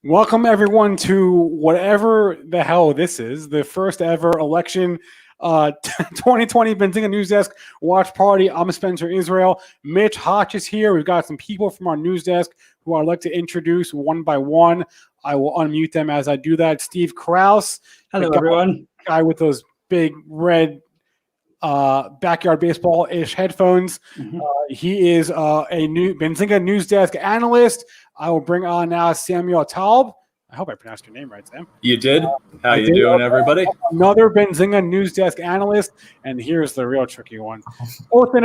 Welcome, everyone, to whatever the hell this is, the first ever election 2020 Benzinga Newsdesk watch party. I'm Spencer Israel. Mitch, Hotch is here. We've got some people from our news desk who I'd like to introduce one by one. I will unmute them as I do that. Steve Krause. Hello, everyone. Guy with those big red backyard baseball-ish headphones. Mm-hmm. He is a new Benzinga Newsdesk analyst. I will bring on now Samuel Taube. I hope I pronounced your name right, Sam. You did? How you doing, everybody? Another Benzinga Newsdesk analyst, and here's the real tricky one. Othon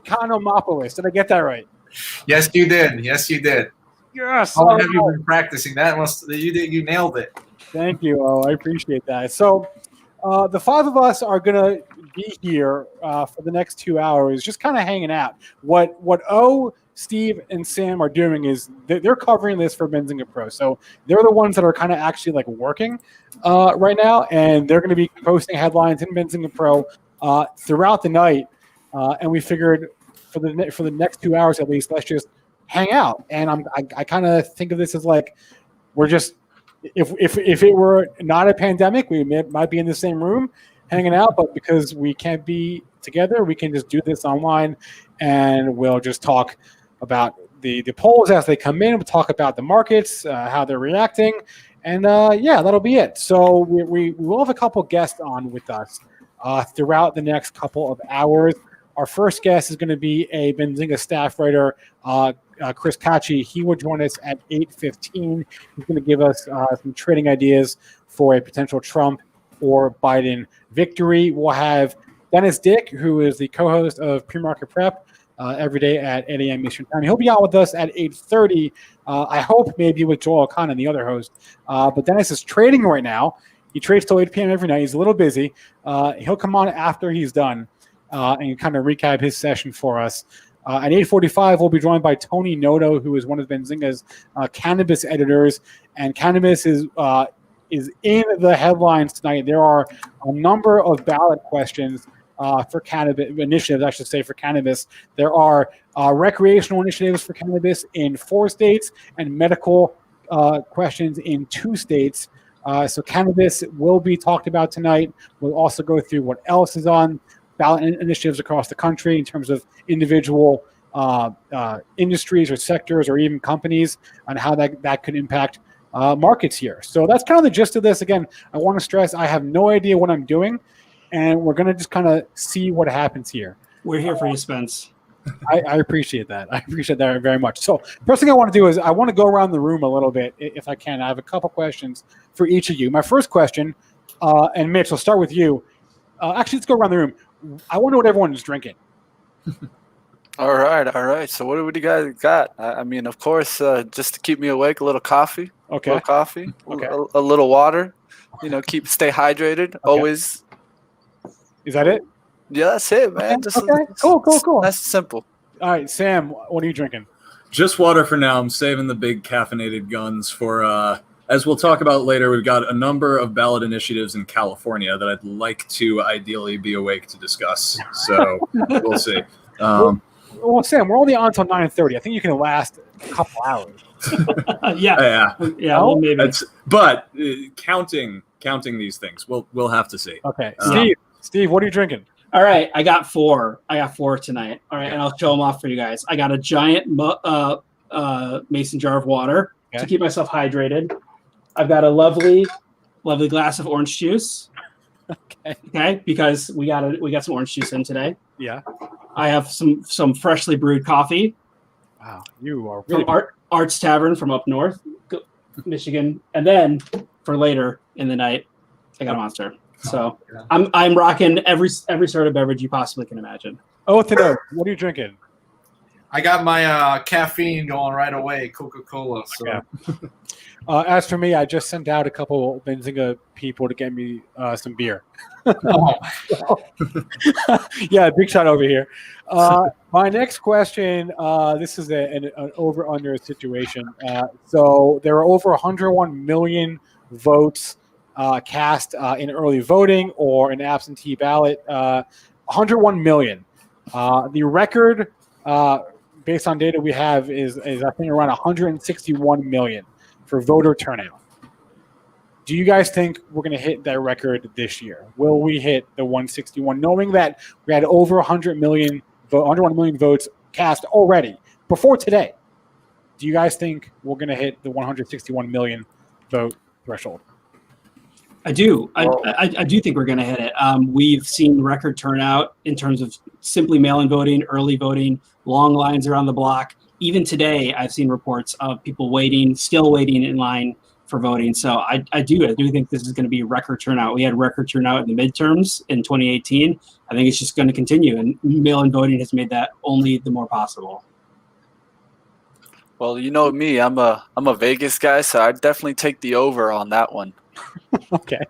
Economopoulos. Did I get that right? Yes, you did. Yes, you did. Yes. How long have you been practicing that? You nailed it. Thank you. I appreciate that. So the five of us are going to be here for the next 2 hours, just kind of hanging out. What Steve and Sam are doing is they're covering this for Benzinga Pro. So they're the ones that are kind of actually like working right now, and they're going to be posting headlines in Benzinga Pro throughout the night. And we figured for the next 2 hours at least, let's just hang out. And I kind of think of this as like we're just if it were not a pandemic, we might be in the same room hanging out, but because we can't be together, we can just do this online, and we'll just talk about the polls as they come in. We'll talk about the markets, how they're reacting, and that'll be it. So we will have a couple guests on with us throughout the next couple of hours. Our first guest is going to be a Benzinga staff writer, Chris Katje. He will join us at 8:15. He's going to give us some trading ideas for a potential Trump or Biden victory. We'll have Dennis Dick, who is the co-host of PreMarket Prep, every day at 8 a.m. Eastern Time. He'll be on with us at 8:30. I hope maybe with Joel Elconin, the other host. But Dennis is trading right now. He trades till 8 p.m. every night. He's a little busy. He'll come on after he's done and kind of recap his session for us. At 8:45, we'll be joined by Tony Noto, who is one of Benzinga's Cannabis editors. And Cannabis is in the headlines tonight. There are a number of ballot questions for cannabis initiatives, I should say, for cannabis. There are recreational initiatives for cannabis in 4 states and medical questions in 2 states. So cannabis will be talked about tonight. We'll also go through what else is on ballot initiatives across the country in terms of individual industries or sectors or even companies and how that could impact markets here. So that's kind of the gist of this. Again, I want to stress I have no idea what I'm doing, and we're going to just kind of see what happens here. We're here for you, Spence. I appreciate that. I appreciate that very much. So first thing I want to do is I want to go around the room a little bit, if I can. I have a couple questions for each of you. My first question, and Mitch, I'll start with you. Actually, let's go around the room. I wonder what everyone is drinking. All right. So what do you guys got? I mean, of course, just to keep me awake, a little coffee. Okay. A little coffee. Okay. A little water. Stay hydrated. Okay. Always. Is that it? Yeah, that's it, man. Okay. Cool. That's simple. All right, Sam, what are you drinking? Just water for now. I'm saving the big caffeinated guns for, as we'll talk about later, we've got a number of ballot initiatives in California that I'd like to ideally be awake to discuss. So we'll see. Well, Sam, we're only on until 9:30. I think you can last a couple hours. Yeah. Well, maybe. But counting these things, we'll have to see. Okay, Steve, what are you drinking? All right, I got 4. tonight. All right, and I'll show them off for you guys. I got a giant mason jar of water to keep myself hydrated. I've got a lovely glass of orange juice. Okay, because we got some orange juice in today. Yeah. I have some freshly brewed coffee. Wow, you are really from Arts Tavern from up north, Michigan, and then for later in the night, I got a Monster. So I'm rocking every sort of beverage you possibly can imagine. Othon, what are you drinking? I got my caffeine going right away, Coca-Cola. So. Yeah. As for me, I just sent out a couple Benzinga people to get me some beer. Yeah, big shot over here. My next question, this is an over-under situation. So there are over 101 million votes cast in early voting or an absentee ballot. 101 million. The record, based on data we have, is I think around 161 million for voter turnout. Do you guys think we're going to hit that record this year? Will we hit the 161, knowing that we had over 1 million votes cast already before today? Do you guys think we're going to hit the 161 million vote threshold? I do. I do think we're going to hit it. We've seen record turnout in terms of simply mail-in voting, early voting, long lines around the block. Even today, I've seen reports of people still waiting in line for voting. So I do think this is going to be record turnout. We had record turnout in the midterms in 2018. I think it's just going to continue, and mail-in voting has made that only the more possible. Well, you know me, I'm a Vegas guy, so I'd definitely take the over on that one. Okay.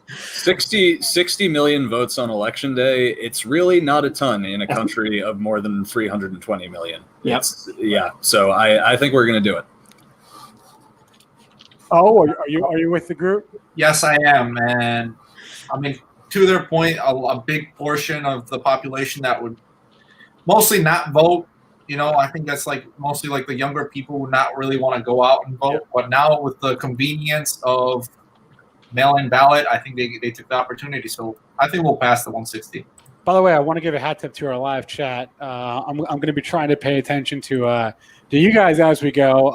60 million votes on election day. It's really not a ton in a country of more than 320 million. Yep. Yeah. So I think we're going to do it. Oh, are you with the group? Yes, I am. And I mean, to their point, a big portion of the population that would mostly not vote. I think that's mostly the younger people who not really want to go out and vote. But now with the convenience of mail-in ballot, I think they took the opportunity. So I think we'll pass the 160. By the way, I want to give a hat tip to our live chat. I'm going to be trying to pay attention to you guys as we go,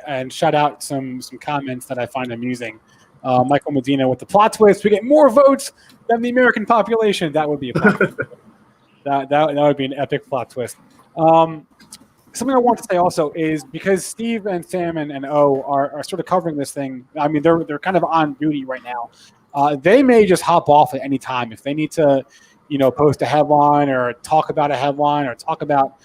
and shout out some comments that I find amusing. Michael Medina with the plot twist: we get more votes than the American population. That would be a plot twist. That would be an epic plot twist. Something I want to say also is because Steve and Sam and O are sort of covering this thing. I mean, they're kind of on duty right now. They may just hop off at any time if they need to, post a headline or talk about a headline or talk about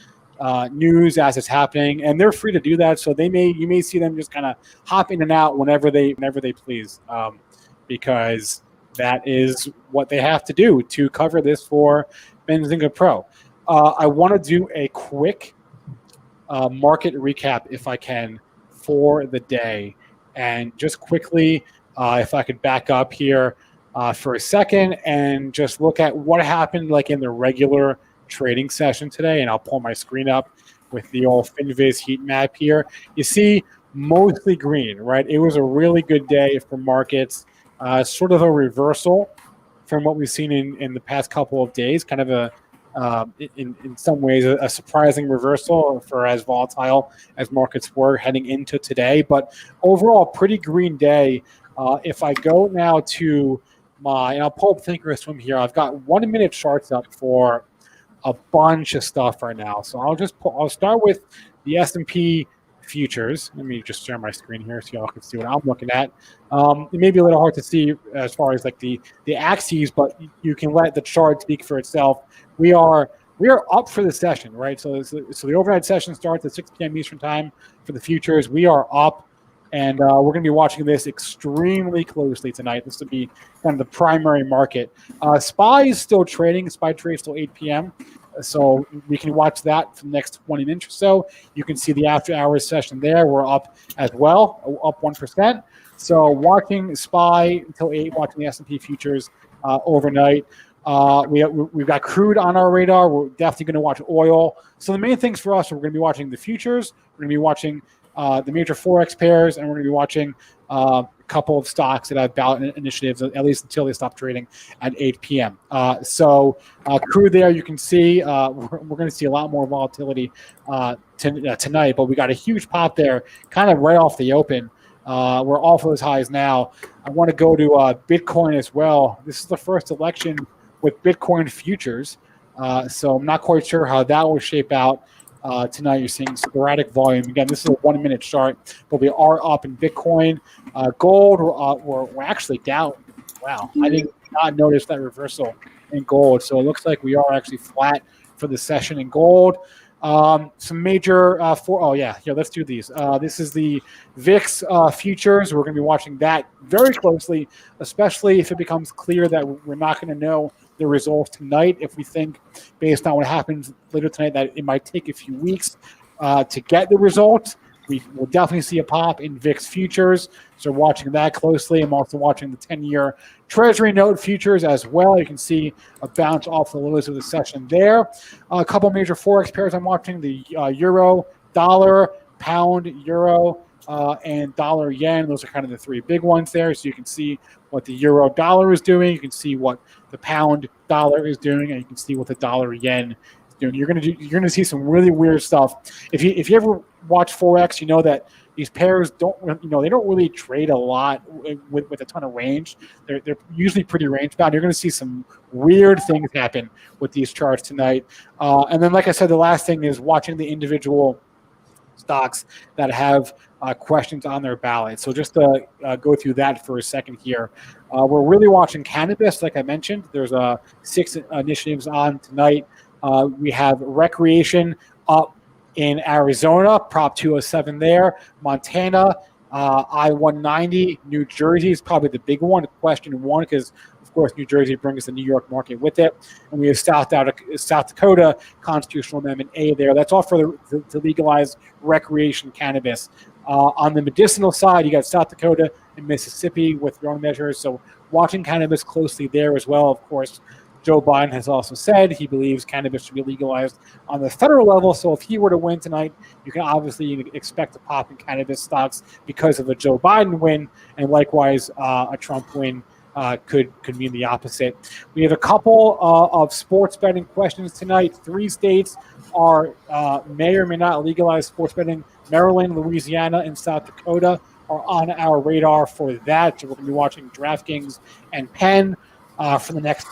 news as it's happening, and they're free to do that. So you may see them just kind of hop in and out whenever they please, because that is what they have to do to cover this for Benzinga Pro. I want to do a quick market recap, if I can, for the day. And just quickly, if I could back up here for a second and just look at what happened in the regular trading session today. And I'll pull my screen up with the old FinViz heat map here. You see mostly green, right? It was a really good day for markets, sort of a reversal from what we've seen in the past couple of days, kind of a in some ways a surprising reversal for as volatile as markets were heading into today. But overall, pretty green day. If I go now to and I'll pull up Thinkorswim here. I've got 1 minute charts up for a bunch of stuff right now. So I'll start with the S&P futures. Let me just share my screen here so y'all can see what I'm looking at. It may be a little hard to see as far as the axes, but you can let the chart speak for itself. We are up for the session, right? So the overnight session starts at 6 p.m. Eastern time for the futures. We are up, and we're going to be watching this extremely closely tonight. This will be kind of the primary market. SPY is still trading. SPY trades till 8 p.m., so we can watch that for the next 20 minutes or so. You can see the after-hours session there. We're up as well, up 1%. So watching SPY until 8, watching the S&P futures overnight. We've got crude on our radar. We're definitely going to watch oil. So the main things for us are we're going to be watching the futures. We're going to be watching the major forex pairs, and we're going to be watching a couple of stocks that have ballot initiatives, at least until they stop trading at 8 p.m. So crude there, you can see we're going to see a lot more volatility tonight, but we got a huge pop there kind of right off the open. We're off those highs now. I want to go to Bitcoin as well. This is the first election with Bitcoin futures, so I'm not quite sure how that will shape out tonight. You're seeing sporadic volume. Again, this is a 1 minute chart, but we are up in Bitcoin. Gold, we're actually down. Wow, I did not notice that reversal in gold. So it looks like we are actually flat for the session in gold. Some major let's do these. This is the VIX futures. We're going to be watching that very closely, especially if it becomes clear that we're not going to know the results tonight. If we think, based on what happens later tonight, that it might take a few weeks to get the results, we will definitely see a pop in VIX futures. So watching that closely. I'm also watching the 10-year Treasury note futures as well. You can see a bounce off the lows of the session there. A couple major forex pairs I'm watching: the euro, dollar, pound, euro, and dollar yen. Those are kind of the three big ones there. So you can see what the euro dollar is doing. You can see what the pound dollar is doing, and you can see what the dollar yen is doing. You're gonna see some really weird stuff. If you ever watch forex, you know that these pairs they don't really trade a lot with a ton of range. They're usually pretty range bound. You're going to see some weird things happen with these charts tonight. And then, like I said, the last thing is watching the individual stocks that have questions on their ballot. So just to go through that for a second here, we're really watching cannabis. Like I mentioned, there's 6 initiatives on tonight. We have recreation up in Arizona, Prop 207 there. Montana, I-190. New Jersey is probably the big one, question one, because, of course, New Jersey brings the New York market with it. And we have South Dakota Constitutional Amendment A there. That's all for to legalize recreation cannabis. On the medicinal side, you got South Dakota and Mississippi with their own measures. So watching cannabis closely there as well, of course. Joe Biden has also said he believes cannabis should be legalized on the federal level. So if he were to win tonight, you can obviously expect a pop in cannabis stocks because of a Joe Biden win, and likewise a Trump win could mean the opposite. We have a couple of sports betting questions tonight. 3 states may or may not legalize sports betting. Maryland, Louisiana, and South Dakota are on our radar for that. So we're going to be watching DraftKings and Penn for the next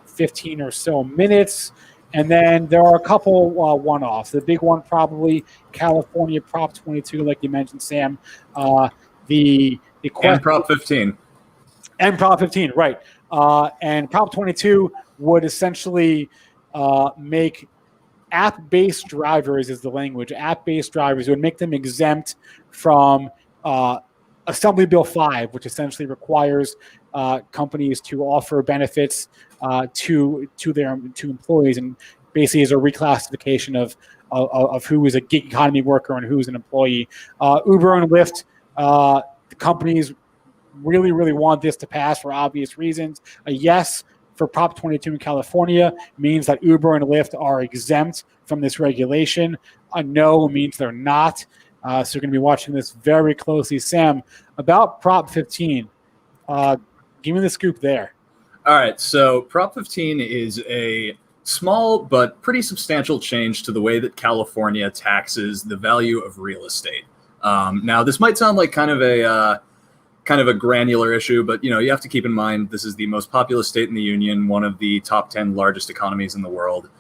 15 or so minutes. And then there are a couple one-offs. The big one probably California Prop 22, like you mentioned, Sam. The question, and Prop 15. And Prop 15, right. And Prop 22 would essentially make app-based drivers, is the language, app-based drivers, it would make them exempt from Assembly Bill 5, which essentially requires companies to offer benefits to employees, and basically is a reclassification of who is a gig economy worker and who is an employee. Uber and Lyft, the companies really, really want this to pass for obvious reasons. A yes for Prop 22 in California means that Uber and Lyft are exempt from this regulation. A no means they're not. So we're going to be watching this very closely. Sam, about Prop 15, give me the scoop there. All right, so Prop 15 is a small but pretty substantial change to the way that California taxes the value of real estate. Now, this might sound like kind of a granular issue, but you have to keep in mind this is the most populous state in the union, one of the top 10 largest economies in the world,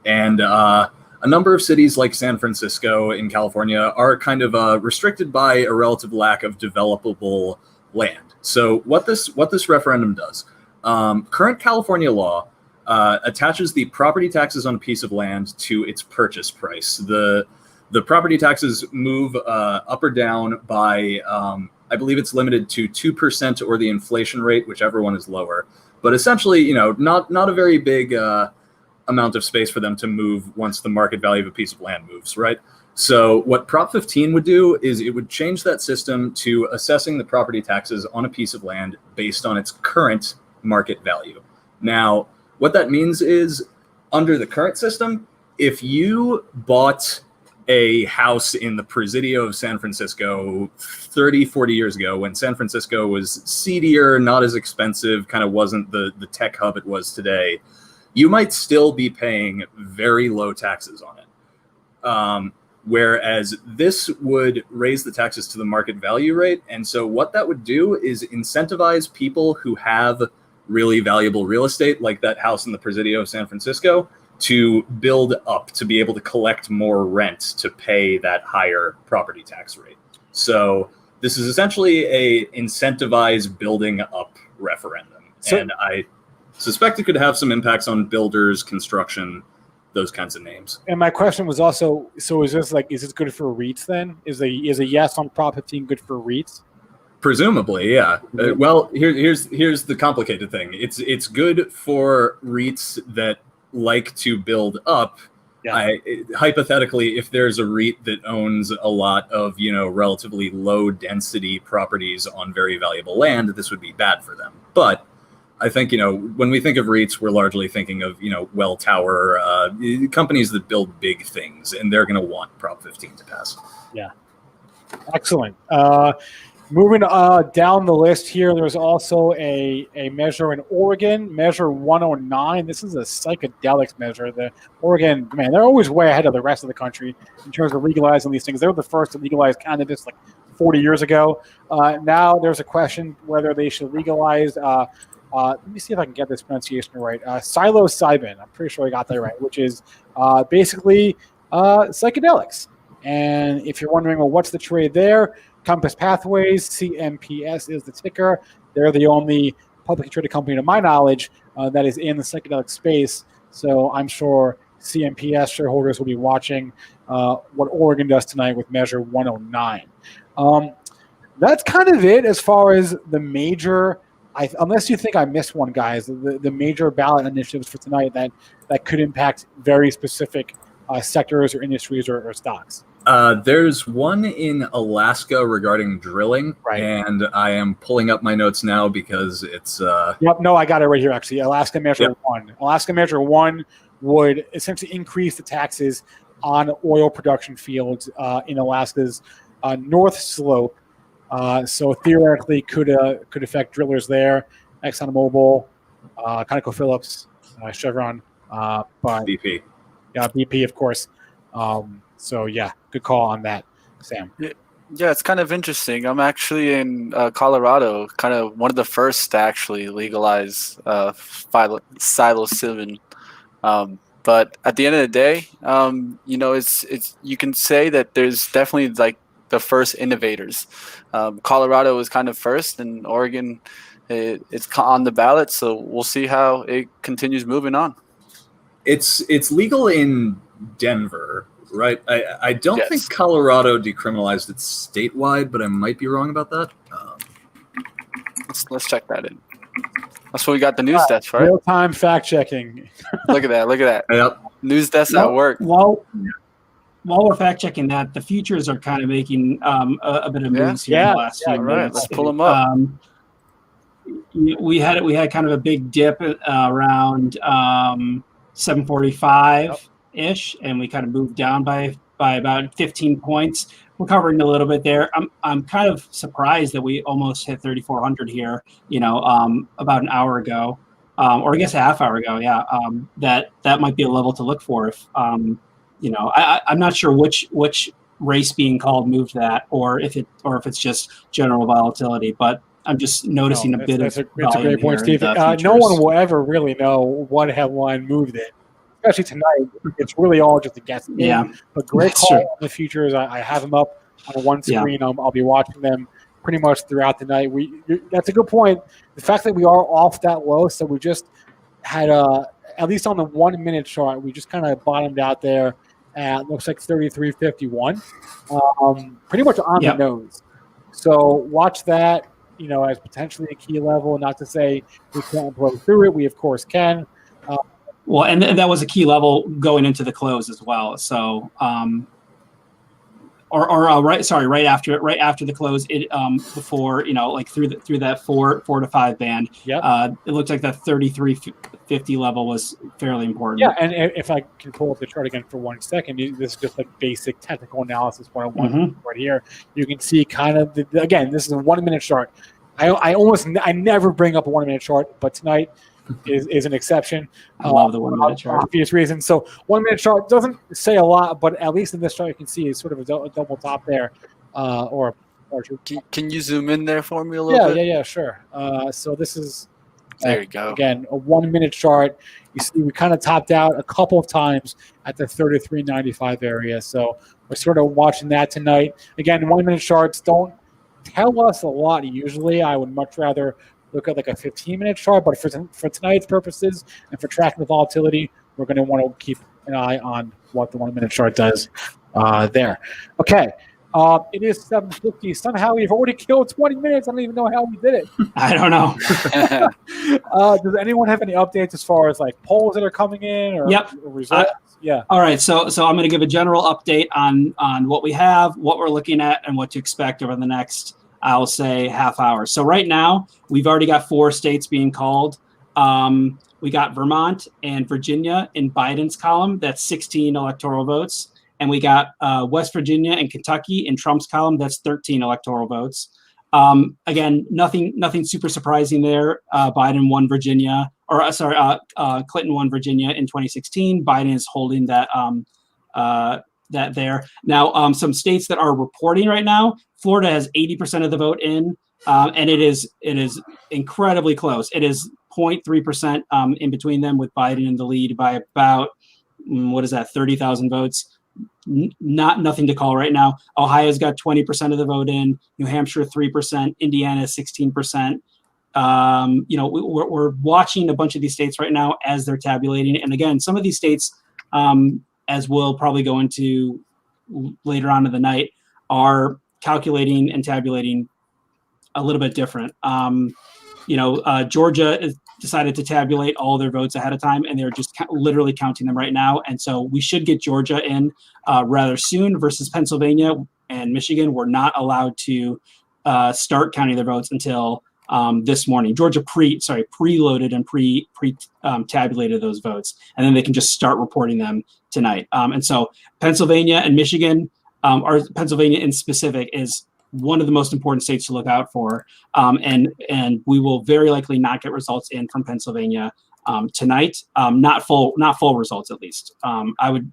and a number of cities like San Francisco in California are kind of restricted by a relative lack of developable land. So what this referendum does, current California law attaches the property taxes on a piece of land to its purchase price. The property taxes move up or down by, I believe it's limited to 2% or the inflation rate, whichever one is lower. But essentially, not a very big amount of space for them to move once the market value of a piece of land moves, right? So what Prop 15 would do is it would change that system to assessing the property taxes on a piece of land based on its current market value. Now, what that means is under the current system, if you bought a house in the Presidio of San Francisco 30, 40 years ago when San Francisco was seedier, not as expensive, kind of wasn't the tech hub it was today, you might still be paying very low taxes on it. Whereas this would raise the taxes to the market value rate. And so what that would do is incentivize people who have really valuable real estate, like that house in the Presidio of San Francisco, to build up, to be able to collect more rent to pay that higher property tax rate. So this is essentially a incentivize building up referendum. And I suspect it could have some impacts on builders, construction, those kinds of names. And my question was also, so is this good for REITs then? Is a yes on Prop 15 good for REITs? Presumably, yeah. Well, here's the complicated thing. It's good for REITs that like to build up. Yeah. Hypothetically, if there's a REIT that owns a lot of relatively low density properties on very valuable land, this would be bad for them. But I think when we think of REITs, we're largely thinking of well tower companies that build big things, and they're going to want Prop 15 to pass. Yeah. Excellent. Moving down the list here, there's also a measure in Oregon, Measure 109. This is a psychedelics measure. The Oregon, man, they're always way ahead of the rest of the country in terms of legalizing these things. They were the first to legalize cannabis like 40 years ago. Now there's a question whether they should legalize. Let me see if I can get this pronunciation right. Psilocybin. I'm pretty sure I got that right, which is basically psychedelics. And if you're wondering, well, what's the trade there? Compass Pathways, CMPS is the ticker. They're the only publicly traded company, to my knowledge, that is in the psychedelic space. So I'm sure CMPS shareholders will be watching what Oregon does tonight with Measure 109. That's kind of it as far as the major, unless you think I missed one, guys, the major ballot initiatives for tonight that could impact very specific sectors or industries or stocks. There's one in Alaska regarding drilling, right. And I am pulling up my notes now because it's... Yep, no, I got it right here, actually. Alaska Measure 1. Alaska Measure 1 would essentially increase the taxes on oil production fields in Alaska's North Slope. So theoretically could affect drillers there, ExxonMobil, ConocoPhillips, Chevron, but BP. Yeah, BP, of course. So yeah, good call on that, Sam. Yeah, it's kind of interesting. I'm actually in Colorado, kind of one of the first to actually legalize psilocybin. But at the end of the day, it's you can say that there's definitely like the first innovators. Colorado was kind of first, and Oregon, it's on the ballot. So we'll see how it continues moving on. It's legal in Denver, right? I don't think Colorado decriminalized it statewide, but I might be wrong about that. Let's check that in. That's what we got the news desk, right? Real-time fact-checking. Look at that. Yep. News desk at work. While we're fact-checking that, the futures are kind of making a bit of moves here in the last few minutes. Let's pull them up. We had kind of a big dip around 745-ish, and we kind of moved down by about 15 points, recovering a little bit there. I'm kind of surprised that we almost hit 3,400 here, about an hour ago, or I guess a half hour ago. Yeah, that might be a level to look for. If I'm not sure which race being called moved that, or if it's just general volatility, but I'm just noticing a bit of. It's a great point, Steve. No one will ever really know what headline moved it, especially tonight. It's really all just a guess. Yeah, but great call on the futures. I have them up on one screen. Yeah. I'll be watching them pretty much throughout the night. That's a good point. The fact that we are off that low, so we just had at least on the 1 minute chart, we just kind of bottomed out there at looks like 33.51, pretty much on the nose. So watch that. As potentially a key level, not to say we can't blow through it. We, of course, can. Well, and that was a key level going into the close as well. So, right after the close, it before through that 4 to 5 band. Yeah. It looked like that 33.50 level was fairly important. Yeah, and if I can pull up the chart again for 1 second, this is just like basic technical analysis 101 right here. You can see kind of again, this is a 1 minute chart. I never bring up a 1 minute chart, but tonight is an exception. I love the 1 minute chart. Obvious reasons. So 1 minute chart doesn't say a lot, but at least in this chart you can see it's sort of a double top there, or Can you zoom in there for me a little bit? Yeah, sure. So this is there you go. Again, a 1 minute chart. You see, we kind of topped out a couple of times at the 33.95 area. So we're sort of watching that tonight. Again, 1 minute charts don't tell us a lot usually. I would much rather look at like a 15-minute chart, but for tonight's purposes and for tracking the volatility, we're going to want to keep an eye on what the 1 minute chart does there. Okay. It is 7:50. Somehow we've already killed 20 minutes. I don't even know how we did it. I don't know. Does anyone have any updates as far as like polls that are coming in or results? Yeah. All right. So I'm going to give a general update on what we have, what we're looking at, and what to expect over the next, I'll say, half hour. So right now we've already got 4 states being called. We got Vermont and Virginia in Biden's column. That's 16 electoral votes. and we got West Virginia and Kentucky in Trump's column. That's 13 electoral votes. Again, nothing super surprising there. Biden won Virginia, Clinton won Virginia in 2016. Biden is holding that that there. Now, some states that are reporting right now, Florida has 80% of the vote in, and it is incredibly close. It is 0.3% in between them, with Biden in the lead by about 30,000 votes. Nothing to call right now. Ohio's got 20% of the vote in. New Hampshire 3%. Indiana 16%. We're watching a bunch of these states right now as they're tabulating. And again, some of these states, as we'll probably go into later on in the night, are calculating and tabulating a little bit different. Georgia is decided to tabulate all their votes ahead of time, and they're just literally counting them right now. And so we should get Georgia in rather soon, versus Pennsylvania and Michigan were not allowed to start counting their votes until this morning. Georgia preloaded and tabulated those votes, and then they can just start reporting them tonight. And so Pennsylvania and Michigan, or Pennsylvania in specific, is one of the most important states to look out for. And we will very likely not get results in from Pennsylvania tonight. Not full results, at least. I would,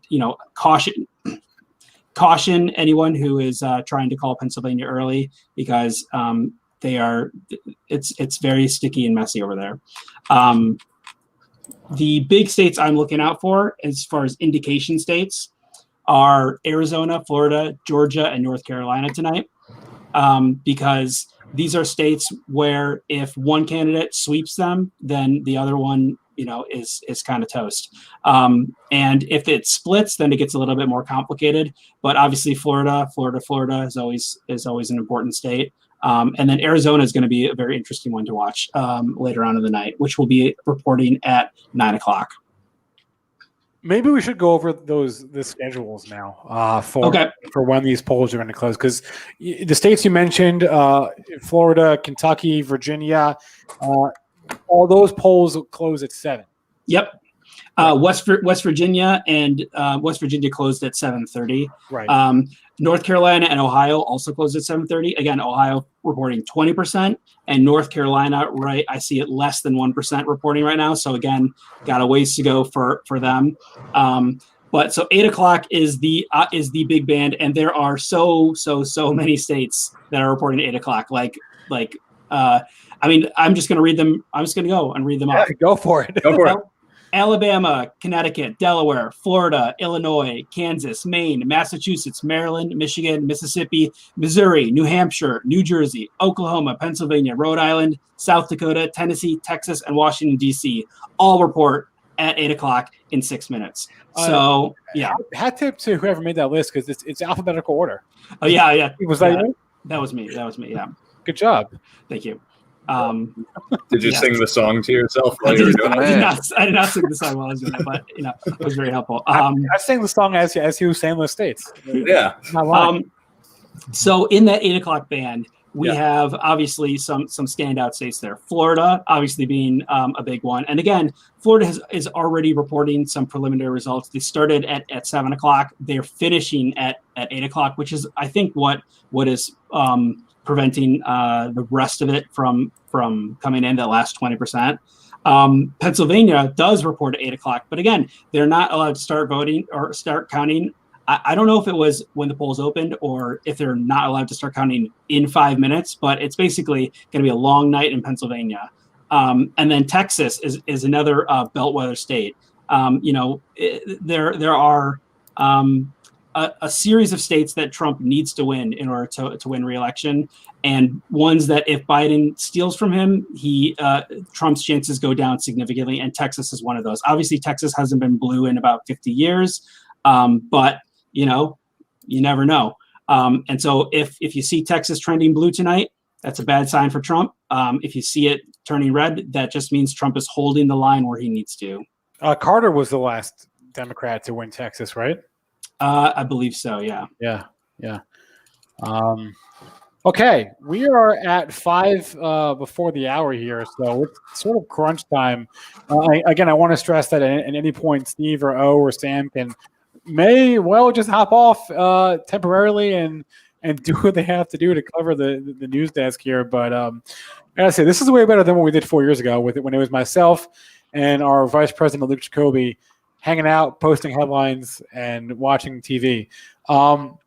caution anyone who is trying to call Pennsylvania early, because it's very sticky and messy over there. The big states I'm looking out for, as far as indication states, are Arizona, Florida, Georgia, and North Carolina tonight. Because these are states where if one candidate sweeps them, then the other one, is kind of toast. And if it splits, then it gets a little bit more complicated. But obviously, Florida is always an important state. And then Arizona is going to be a very interesting one to watch later on in the night, which will be reporting at 9:00. Maybe we should go over the schedules now for when these polls are going to close, because the states you mentioned, Florida, Kentucky, Virginia, all those polls close at 7. Yep. West Virginia closed at 7:30. Right. North Carolina and Ohio also closed at 7:30. Again, Ohio reporting 20%, and North Carolina, right, I see it less than 1% reporting right now. So again, got a ways to go for them. But so 8:00 is the big band, and there are so many states that are reporting 8:00. I'm just going to read them. I'm just going to go and read them off. Go for it. Alabama, Connecticut, Delaware, Florida, Illinois, Kansas, Maine, Massachusetts, Maryland, Michigan, Mississippi, Missouri, New Hampshire, New Jersey, Oklahoma, Pennsylvania, Rhode Island, South Dakota, Tennessee, Texas, and Washington, D.C. all report at 8:00 in 6 minutes. So, yeah. Hat tip to whoever made that list, because it's alphabetical order. Oh, yeah. Was that you? That was me, yeah. Good job. Thank you. Did you sing the song to yourself while I you were did doing it? I did not sing the song while I was doing it, but it was very helpful. I sang the song as he was saying those states. Yeah. So in that 8:00 band, we have obviously some standout states there. Florida, obviously being a big one, and again, Florida is already reporting some preliminary results. They started at 7:00. They're finishing at 8:00, which is, I think, what is preventing the rest of it from coming in, that last 20%. Pennsylvania does report at 8:00, but again, they're not allowed to start voting or start counting. I don't know if it was when the polls opened or if they're not allowed to start counting in 5 minutes, but it's basically going to be a long night in Pennsylvania. And then Texas is another bellwether state. There are a series of states that Trump needs to win in order to win re-election, and ones that if Biden steals from him, Trump's chances go down significantly, and Texas is one of those. Obviously, Texas hasn't been blue in about 50 years, but you never know. And so if you see Texas trending blue tonight, that's a bad sign for Trump. If you see it turning red, that just means Trump is holding the line where he needs to. Carter was the last Democrat to win Texas, right? I believe so. Yeah. Yeah. Okay, we are at 5 before the hour here, so it's sort of crunch time. Again, I want to stress that at any point, Steve or O or Sam can may well just hop off temporarily and do what they have to do to cover the news desk here. But I gotta say, this is way better than what we did 4 years ago when it was myself and our vice president Luke Jacoby hanging out, posting headlines, and watching TV. What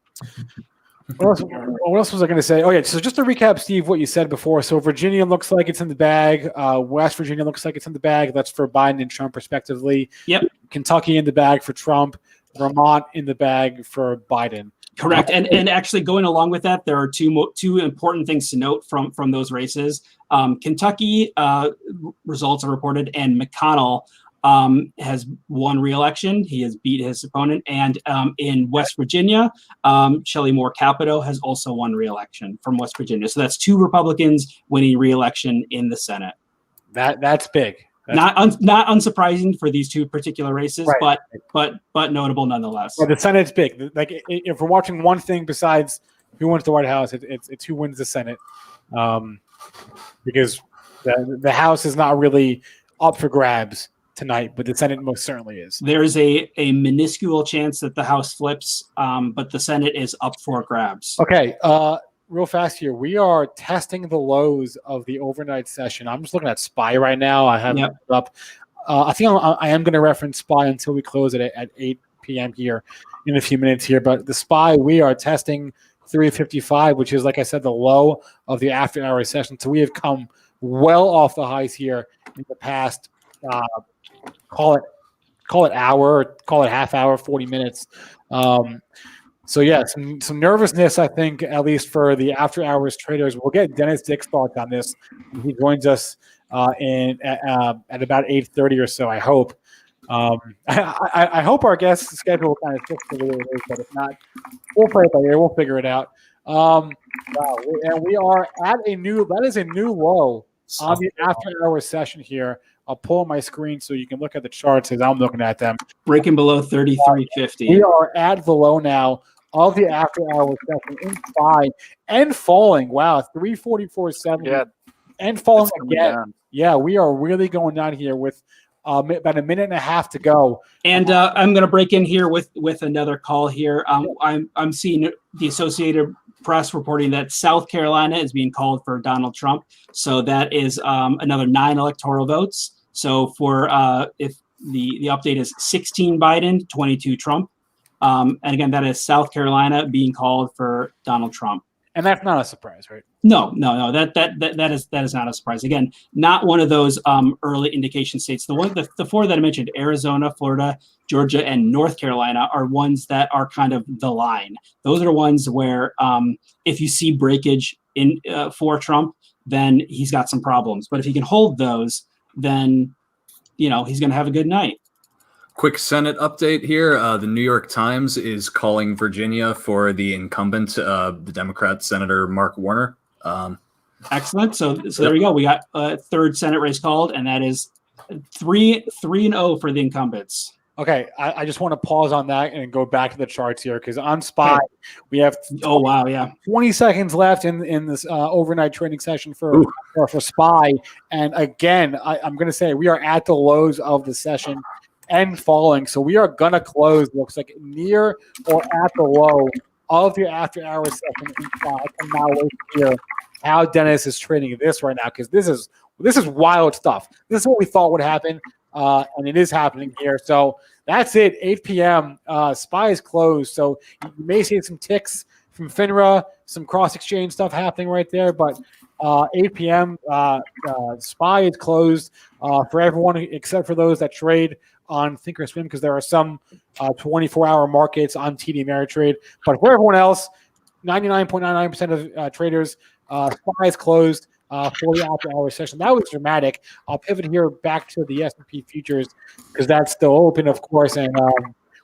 else was I going to say? Oh, yeah. So just to recap, Steve, what you said before. So Virginia looks like it's in the bag. West Virginia looks like it's in the bag. That's for Biden and Trump, respectively. Yep. Kentucky in the bag for Trump. Vermont in the bag for Biden. Correct. And actually going along with that, there are two important things to note from those races. Kentucky results are reported, and McConnell has won re-election. He has beat his opponent. And in West Virginia, Shelley Moore Capito has also won re-election from West Virginia. So that's 2 Republicans winning re-election in the Senate. That's big. Not unsurprising for these 2 particular races, right. but notable nonetheless. Well, the Senate's big. Like if we're watching one thing besides who wins the White House, it's who wins the Senate, because the House is not really up for grabs tonight, but the Senate most certainly is. There's a minuscule chance that the House flips, but the Senate is up for grabs. Okay, real fast here. We are testing the lows of the overnight session. I'm just looking at SPY right now. I have it up. I think I am going to reference SPY until we close it at 8 p.m. here in a few minutes here. But the SPY, we are testing 355, which is, like I said, the low of the after-hour session. So we have come well off the highs here in the past. Call it hour, call it half hour, 40 minutes. So yeah, some nervousness, I think, at least for the after hours traders. We'll get Dennis Dick's thoughts on this. He joins us at about 8:30 or so, I hope. I hope our guest schedule kind of fits the way it is, but if not, we'll play it by ear. We'll figure it out. Wow, and we are at a new low on the after hours session here. I'll pull my screen so you can look at the charts as I'm looking at them. Breaking below 33.50. We are at the low now of the after hours session in SPY and falling. Wow, 344.70. Yeah, and falling again. Down. Yeah, we are really going down here with about a minute and a half to go. And I'm going to break in here with another call here. I'm seeing the Associated Press reporting that South Carolina is being called for Donald Trump. So that is another 9 electoral votes. So for if the update is 16 Biden, 22 Trump. And again, that is South Carolina being called for Donald Trump. And that's not a surprise, right? No. That is not a surprise. Again, not one of those early indication states. The 4 that I mentioned, Arizona, Florida, Georgia, and North Carolina, are ones that are kind of the line. Those are ones where if you see breakage in for Trump, then he's got some problems. But if he can hold those, then he's going to have a good night. Quick Senate update here. The New York Times is calling Virginia for the incumbent, the Democrat Senator Mark Warner. Excellent. So there we go. We got a 3rd Senate race called, and that is 3-0 for the incumbents. Okay, I just want to pause on that and go back to the charts here because on SPY we have 20 seconds left in this overnight trading session for SPY, and again I'm going to say we are at the lows of the session and falling, so we are going to close. Looks like near or at the low of the after hours session. I cannot wait to hear how Dennis is trading this right now because this is wild stuff. This is what we thought would happen. And it is happening here. So that's it. 8 p.m. SPY is closed. So you may see some ticks from FINRA, some cross-exchange stuff happening right there. But 8 p.m. SPY is closed for everyone except for those that trade on Thinkorswim because there are some 24-hour markets on TD Ameritrade. But for everyone else, 99.99% of traders, SPY is closed. For the after-hour session. That was dramatic. I'll pivot here back to the S&P futures because that's still open, of course, and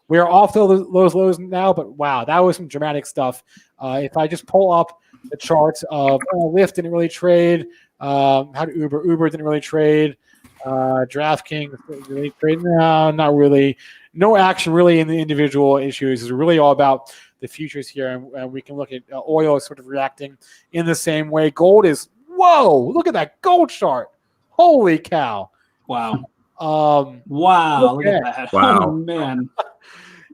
we're off those lows now, but wow, that was some dramatic stuff. If I just pull up the charts of LYFT didn't really trade, how did Uber didn't really trade, DraftKings really trade, no, not really. No action really in the individual issues. It's really all about the futures here, and we can look at oil is sort of reacting in the same way. Gold is whoa, look at that gold chart. Holy cow. Wow. Wow. Look at that. Wow. Oh, man.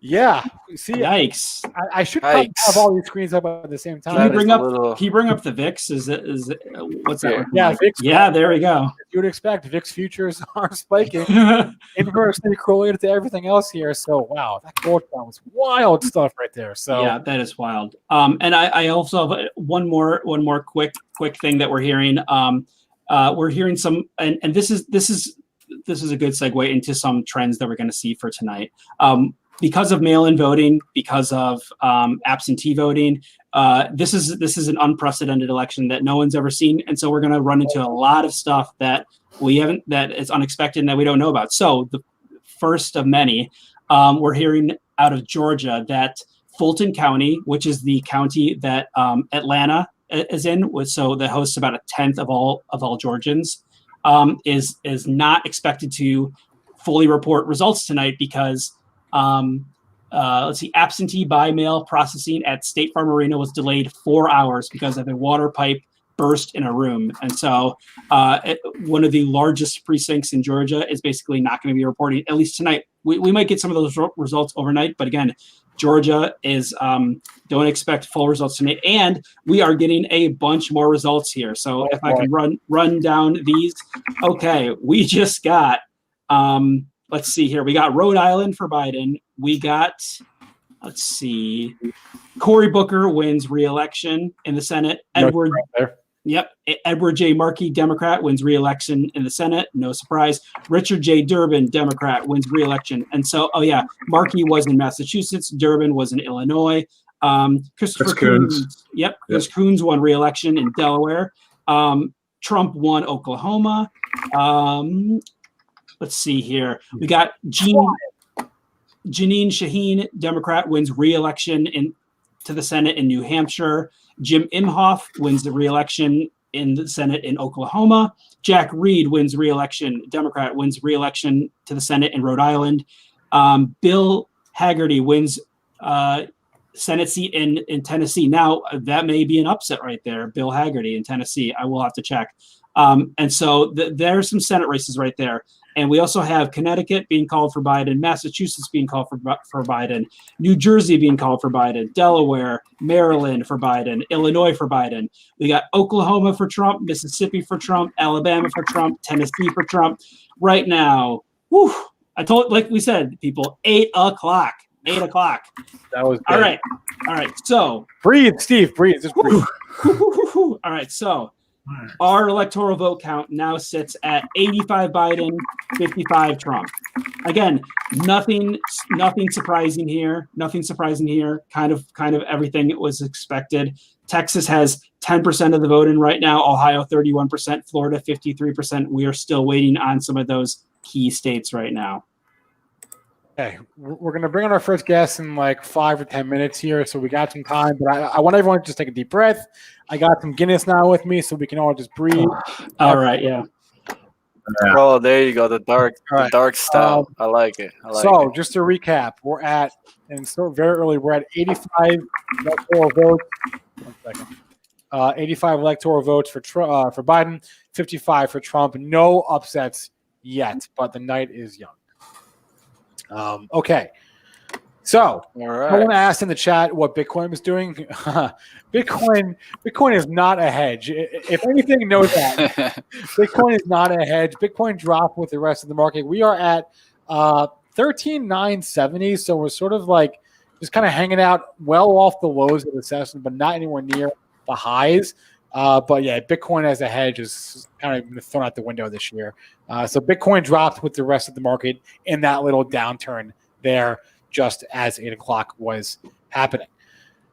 Yeah. See, Yikes! I should probably Yikes. have all these screens up at the same time. Can you That bring is a up? little- Can you bring up the VIX? Is it? What's that? Yeah. looking Yeah, like? VIX. Yeah, there we go. You would expect VIX futures are spiking, inversely correlated to everything else here. So wow, that gold down was wild stuff right there. So yeah, that is wild. And I also have one more quick thing that we're hearing. We're hearing some, and this is a good segue into some trends that we're going to see for tonight. Because of mail-in voting, because of absentee voting, this is an unprecedented election that no one's ever seen, and so we're going to run into a lot of stuff that that is unexpected and that we don't know about. So the first of many, we're hearing out of Georgia that Fulton County, which is the county that Atlanta is in, so that hosts about 1/10 of all Georgians, is not expected to fully report results tonight because let's see, absentee by mail processing at State Farm Arena was delayed 4 hours because of a water pipe burst in a room. And so one of the largest precincts in Georgia is basically not going to be reporting, at least tonight. We might get some of those results overnight, but again, Georgia is don't expect full results tonight, and we are getting a bunch more results here. So if I can run down these, okay, we just got let's see here. We got Rhode Island for Biden. We got, let's see, Cory Booker wins re-election in the Senate. Edward J. Markey, Democrat, wins re-election in the Senate. No surprise. Richard J. Durbin, Democrat, wins re-election. And so, Markey was in Massachusetts. Durbin was in Illinois. Christopher Coons. Chris Coons won re-election in Delaware. Trump won Oklahoma. Let's see here. We got Jeanine Shaheen, Democrat, wins re-election to the Senate in New Hampshire. Jim Imhoff wins the re-election in the Senate in Oklahoma. Jack Reed wins re-election. Democrat wins re-election to the Senate in Rhode Island. Bill Hagerty wins Senate seat in Tennessee. Now, that may be an upset right there. Bill Hagerty in Tennessee. I will have to check. And so there's some Senate races right there. And we also have Connecticut being called for Biden, Massachusetts being called for Biden, New Jersey being called for Biden, Delaware, Maryland for Biden, Illinois for Biden. We got Oklahoma for Trump, Mississippi for Trump, Alabama for Trump, Tennessee for Trump. Right now, like we said, people, 8 o'clock. 8 o'clock. That was good. All right. So breathe, Steve. Breathe. Just breathe. All right. So our electoral vote count now sits at 85 Biden, 55 Trump. Again, nothing surprising here. Nothing surprising here. Kind of everything was expected. Texas has 10% of the vote in right now. Ohio 31%. Florida 53%. We are still waiting on some of those key states right now. Okay, we're going to bring on our first guest in like 5 or 10 minutes here, so we got some time. But I want everyone to just take a deep breath. I got some Guinness now with me, so we can all just breathe. All right, yeah. Oh, there you go. The dark stout. I like it. Just to recap, we're at, and so very early, we're at 85 electoral votes. 1 second. 85 electoral votes for Biden, 55 for Trump. No upsets yet, but the night is young. Okay. So all right. I want to ask in the chat what Bitcoin is doing. Bitcoin is not a hedge. If anything, know that. Bitcoin is not a hedge. Bitcoin dropped with the rest of the market. We are at 13,970. So we're sort of like just kind of hanging out well off the lows of the session, but not anywhere near the highs. But yeah, Bitcoin as a hedge is kind of been thrown out the window this year. So Bitcoin dropped with the rest of the market in that little downturn there, just as 8 o'clock was happening.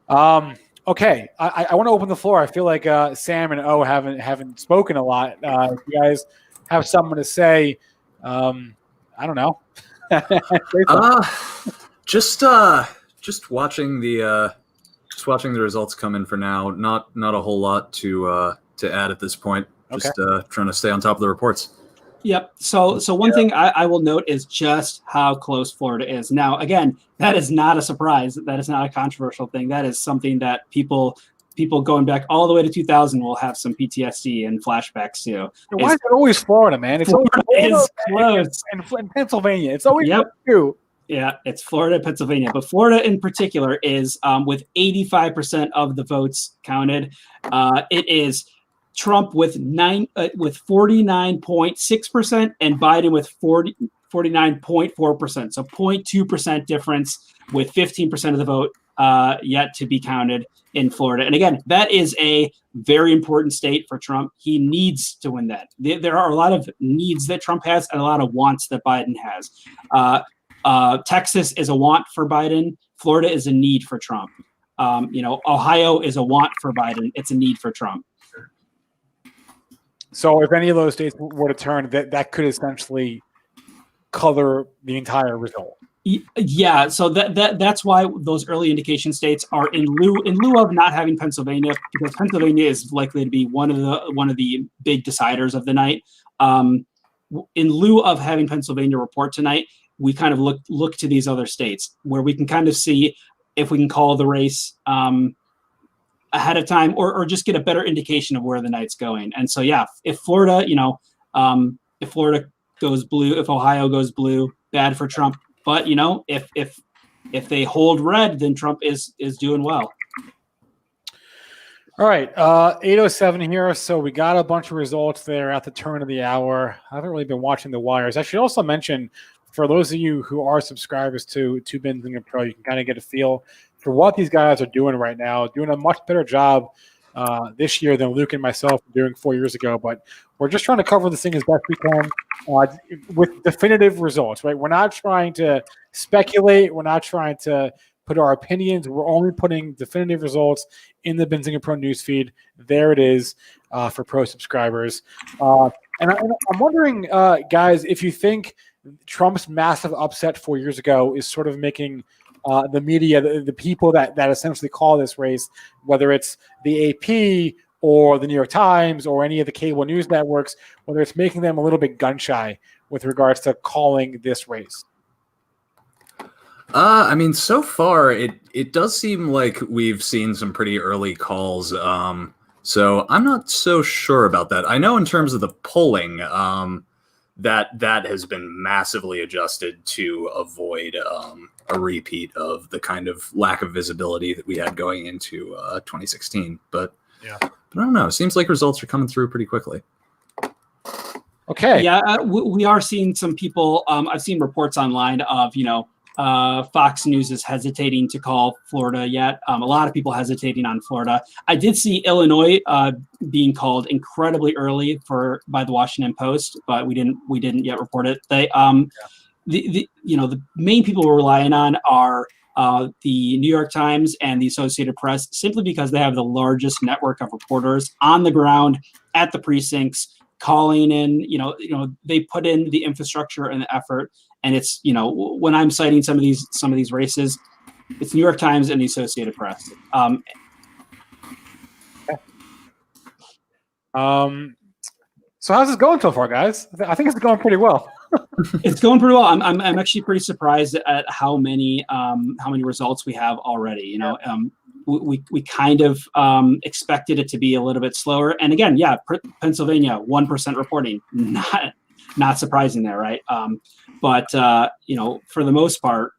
Okay, I want to open the floor. I feel like Sam and O haven't spoken a lot. If you guys have something to say, I don't know. Just watching the results come in for now. Not a whole lot to add at this point. Just trying to stay on top of the reports. Yep. So one thing I will note is just how close Florida is. Now, again, that is not a surprise. That is not a controversial thing. That is something that people going back all the way to 2000 will have some PTSD and flashbacks to. Why is it always Florida, man? It's Florida always is close. And Pennsylvania. It's always you. Yeah, it's Florida and Pennsylvania, but Florida in particular is with 85% of the votes counted. It is Trump with 49.6% and Biden with 49.4%. So 0.2% difference with 15% of the vote yet to be counted in Florida. And again, that is a very important state for Trump. He needs to win that. There are a lot of needs that Trump has and a lot of wants that Biden has. Texas is a want for Biden. Florida is a need for Trump. Ohio is a want for Biden. It's a need for Trump. So if any of those states were to turn, that could essentially color the entire result. Yeah, so that's why those early indication states are in lieu of not having Pennsylvania, because Pennsylvania is likely to be one of the big deciders of the night. In lieu of having Pennsylvania report tonight, we kind of look to these other states where we can kind of see if we can call the race ahead of time or just get a better indication of where the night's going. And so yeah, if Florida, if Florida goes blue, if Ohio goes blue, bad for Trump. But if they hold red, then Trump is doing well. All right, 8:07 here. So we got a bunch of results there at the turn of the hour. I haven't really been watching the wires. I should also mention, for those of you who are subscribers to Benzinga Pro, you can kind of get a feel for what these guys are doing right now. Doing a much better job this year than Luke and myself were doing 4 years ago. But we're just trying to cover this thing as best we can with definitive results, right? We're not trying to speculate. We're not trying to put our opinions. We're only putting definitive results in the Benzinga Pro newsfeed. There it is for Pro subscribers. And I'm wondering, guys, if you think Trump's massive upset 4 years ago is sort of making the media, the people that essentially call this race, whether it's the AP or the New York Times or any of the cable news networks, whether it's making them a little bit gun shy with regards to calling this race. I mean, so far it does seem like we've seen some pretty early calls. So I'm not so sure about that. I know in terms of the polling, that has been massively adjusted to avoid a repeat of the kind of lack of visibility that we had going into 2016. But I don't know. It seems like results are coming through pretty quickly. Okay. Yeah, we are seeing some people. I've seen reports online of Fox News is hesitating to call Florida yet. A lot of people hesitating on Florida. I did see Illinois being called incredibly early by the Washington Post, but we didn't yet report it. They the main people we're relying on are the New York Times and the Associated Press, simply because they have the largest network of reporters on the ground at the precincts, calling in. They put in the infrastructure and the effort. And it's, when I'm citing some of these races, it's New York Times and the Associated Press. So how's this going so far, guys? I think it's going pretty well. It's going pretty well. I'm actually pretty surprised at how many results we have already. We kind of expected it to be a little bit slower. And again, Pennsylvania 1% reporting, not surprising there, right? But for the most part,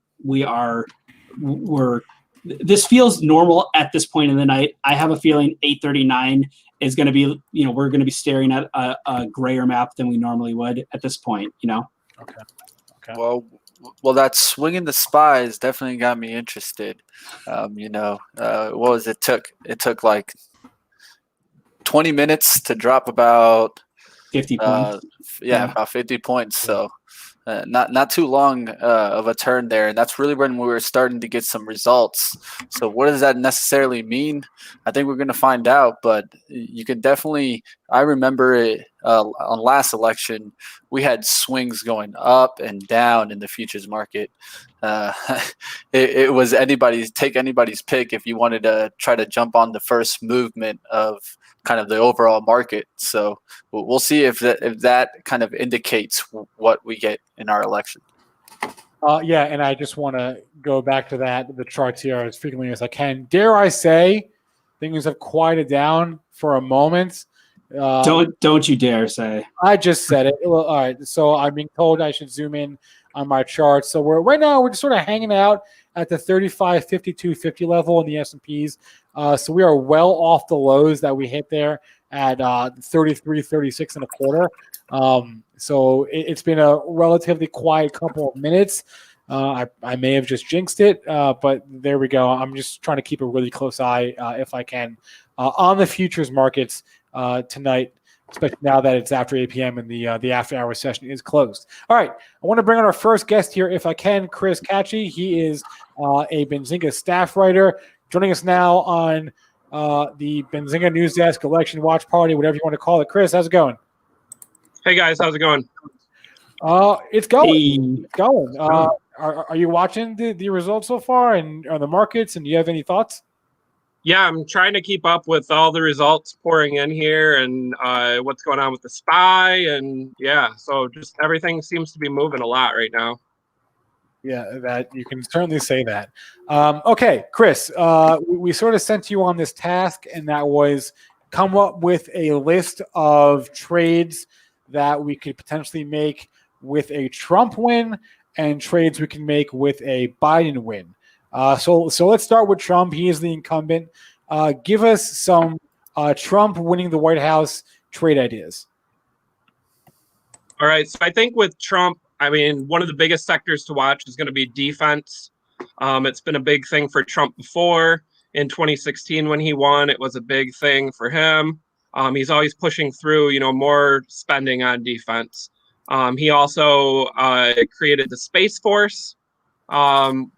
this feels normal at this point in the night. I have a feeling 8:39 is going to be, we're going to be staring at a grayer map than we normally would at this point, Okay. Well, that swinging the spies definitely got me interested. What was it? It took like 20 minutes to drop about 50 points. About 50 points. So not too long of a turn there. And that's really when we were starting to get some results. So what does that necessarily mean? I think we're going to find out. But you can definitely – I remember it on last election, we had swings going up and down in the futures market. It was anybody's pick if you wanted to try to jump on the first movement of kind of the overall market. So we'll see if that kind of indicates what we get in our election. And I just want to go back to the charts here as frequently as I can. Dare I say, things have quieted down for a moment. Don't you dare say. I just said it. Well, all right, so I'm being told I should zoom in on my chart. So we're just sort of hanging out at the 35, 52, 50 level in the S&Ps. So we are well off the lows that we hit there at 33, 36 and a quarter. So it's been a relatively quiet couple of minutes. I may have just jinxed it, but there we go. I'm just trying to keep a really close eye, if I can, on the futures markets tonight, especially now that it's after 8 p.m. and the after-hour session is closed. All right, I want to bring on our first guest here, if I can, Chris Katje. He is a Benzinga staff writer, joining us now on the Benzinga Newsdesk election watch party, whatever you want to call it. Chris, how's it going? Hey guys, how's it going? It's going. It's going. Are you watching the results so far and on the markets? And do you have any thoughts? Yeah, I'm trying to keep up with all the results pouring in here and what's going on with the SPY. And yeah, so just everything seems to be moving a lot right now. Yeah, that you can certainly say that. Okay, Chris, we sort of sent you on this task, and that was come up with a list of trades that we could potentially make with a Trump win and trades we can make with a Biden win. So let's start with Trump. He is the incumbent. Give us some Trump winning the White House trade ideas. All right, so I think with Trump, I mean, one of the biggest sectors to watch is going to be defense. It's been a big thing for Trump before. In 2016, when he won, it was a big thing for him. He's always pushing through, more spending on defense. He also created the Space Force,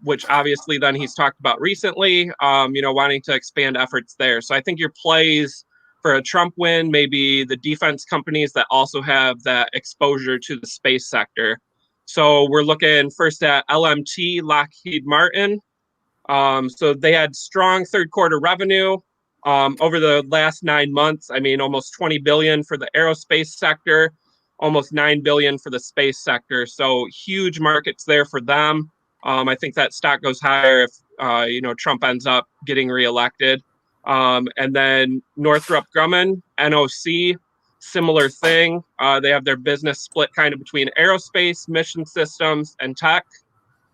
which obviously then he's talked about recently, wanting to expand efforts there. So I think your plays for a Trump win may be the defense companies that also have that exposure to the space sector. So we're looking first at LMT, Lockheed Martin. So they had strong third quarter revenue. Over the last 9 months, I mean, almost 20 billion for the aerospace sector, almost 9 billion for the space sector. So huge markets there for them. I think that stock goes higher if Trump ends up getting reelected. And then Northrop Grumman, NOC, similar thing. They have their business split kind of between aerospace, mission systems, and tech.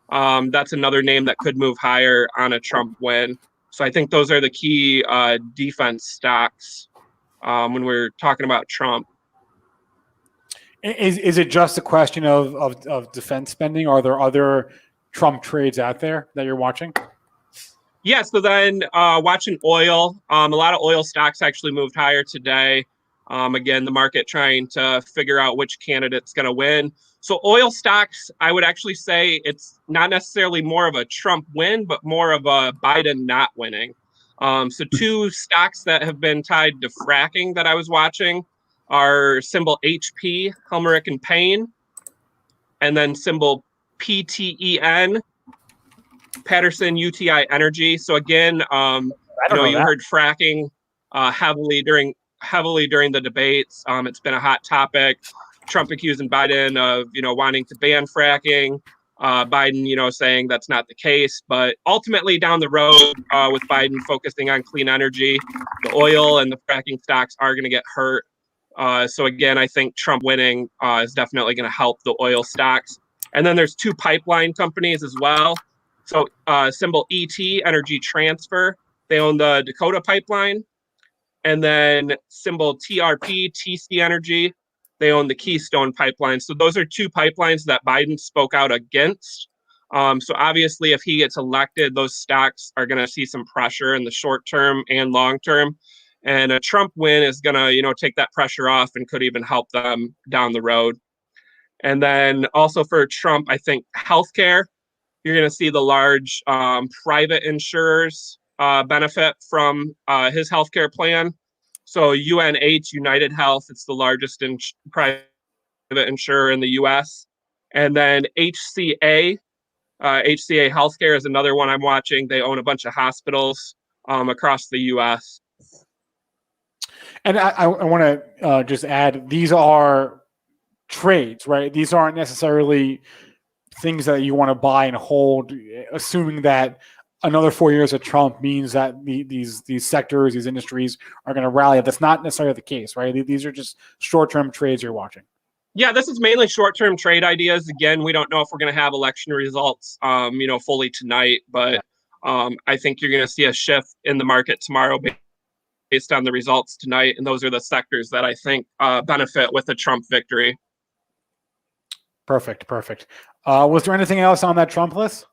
That's another name that could move higher on a Trump win. So I think those are the key defense stocks when we're talking about Trump. Is it just a question of defense spending? Are there other Trump trades out there that you're watching? Yeah, so then watching oil, a lot of oil stocks actually moved higher today. Again, the market trying to figure out which candidate's going to win. So oil stocks, I would actually say it's not necessarily more of a Trump win, but more of a Biden not winning. So two stocks that have been tied to fracking that I was watching are symbol HP, Helmerich and Payne, and then symbol PTEN, Patterson UTI Energy. So again, you heard fracking heavily during the debates. It's been a hot topic. Trump accusing Biden of wanting to ban fracking. Biden saying that's not the case. But ultimately down the road, with Biden focusing on clean energy, the oil and the fracking stocks are going to get hurt. So again, I think Trump winning is definitely going to help the oil stocks. And then there's two pipeline companies as well. So symbol ET, Energy Transfer. They own the Dakota pipeline. And then symbol TRP, TC Energy. They own the Keystone pipeline. So those are two pipelines that Biden spoke out against. So obviously, if he gets elected, those stocks are going to see some pressure in the short term and long term. And a Trump win is going to, take that pressure off and could even help them down the road. And then also for Trump, I think healthcare, you're going to see the large private insurers benefit from his healthcare plan. So UNH, United Health, it's the largest private insurer in the U.S. And then HCA Healthcare is another one I'm watching. They own a bunch of hospitals across the U.S. And I want to just add, these are trades, right? These aren't necessarily things that you want to buy and hold, assuming that another 4 years of Trump means that these sectors, these industries are going to rally. That's not necessarily the case, right? These are just short-term trades you're watching. Yeah, this is mainly short-term trade ideas. Again, we don't know if we're going to have election results, fully tonight, but I think you're going to see a shift in the market tomorrow based on the results tonight, and those are the sectors that I think benefit with the Trump victory. Perfect. Was there anything else on that Trump list?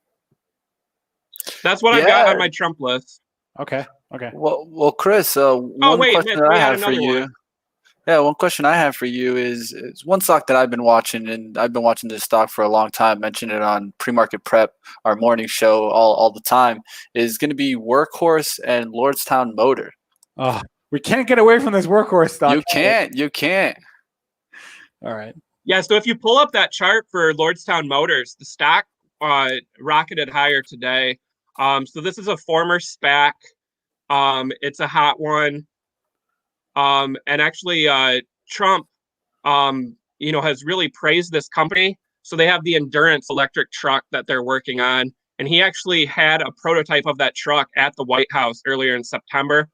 That's what I've got on my Trump list. Okay. Well, Chris, one question Mitch, that I have for you. One. Yeah, one question I have for you is one stock that I've been watching, and I've been watching this stock for a long time. Mentioned it on PreMarket Prep, our morning show, all the time. Is going to be Workhorse and Lordstown Motor. Oh, we can't get away from this Workhorse stock. You can't. All right. Yeah, so if you pull up that chart for Lordstown Motors, the stock rocketed higher today. So this is a former SPAC. It's a hot one. And actually, Trump, has really praised this company. So they have the Endurance electric truck that they're working on. And he actually had a prototype of that truck at the White House earlier in September.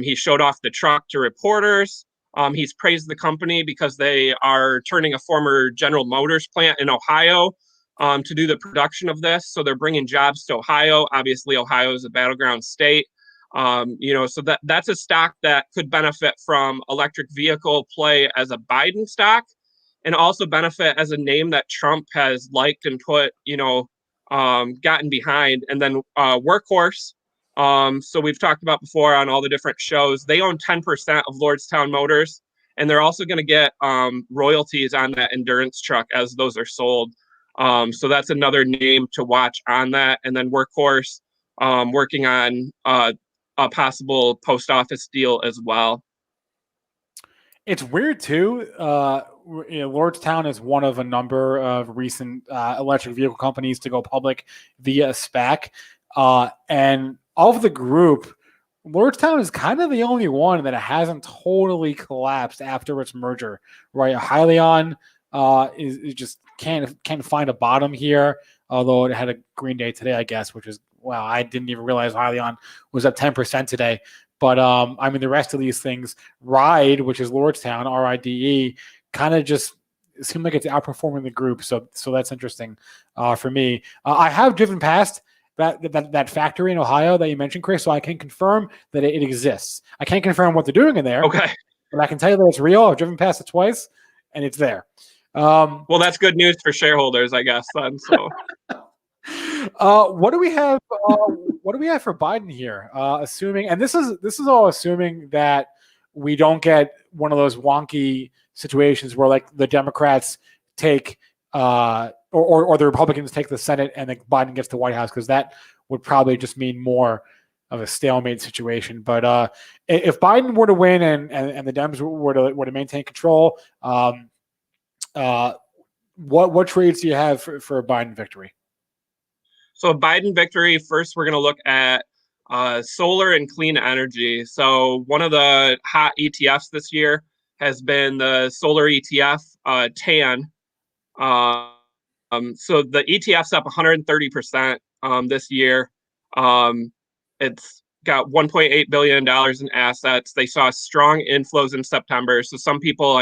He showed off the truck to reporters. He's praised the company because they are turning a former General Motors plant in Ohio to do the production of this. So they're bringing jobs to Ohio. Obviously, Ohio is a battleground state. So that's a stock that could benefit from electric vehicle play as a Biden stock, and also benefit as a name that Trump has liked and put, gotten behind. And then Workhorse. So we've talked about before on all the different shows, they own 10% of Lordstown Motors, and they're also going to get royalties on that Endurance truck as those are sold. So that's another name to watch on that. And then Workhorse working on a possible post office deal as well. It's weird too. Lordstown is one of a number of recent electric vehicle companies to go public via a SPAC. And of the group, Lordstown is kind of the only one that hasn't totally collapsed after its merger, right? Hyliion is just can't find a bottom here, although it had a green day today, I guess, which is, wow, I didn't even realize Hyliion was up 10% today. But the rest of these things, Ride, which is Lordstown, RIDE, kind of just seem like it's outperforming the group. So that's interesting for me. I have driven past that factory in Ohio that you mentioned, Chris, so I can confirm that it exists. I can't confirm what they're doing in there. Okay. But I can tell you that it's real. I've driven past it twice, and it's there. Well, that's good news for shareholders, I guess, then. So. What do we have? What do we have for Biden here? Assuming, and this is all assuming that we don't get one of those wonky situations where like the Democrats take or the Republicans take the Senate and then Biden gets the White House, because that would probably just mean more of a stalemate situation. But if Biden were to win and the Dems were to maintain control, what trades do you have for a Biden victory? So Biden victory, first we're going to look at solar and clean energy. So one of the hot ETFs this year has been the solar ETF, TAN. So the ETF's up 130% this year. It's got $1.8 billion in assets. They saw strong inflows in September. So some people,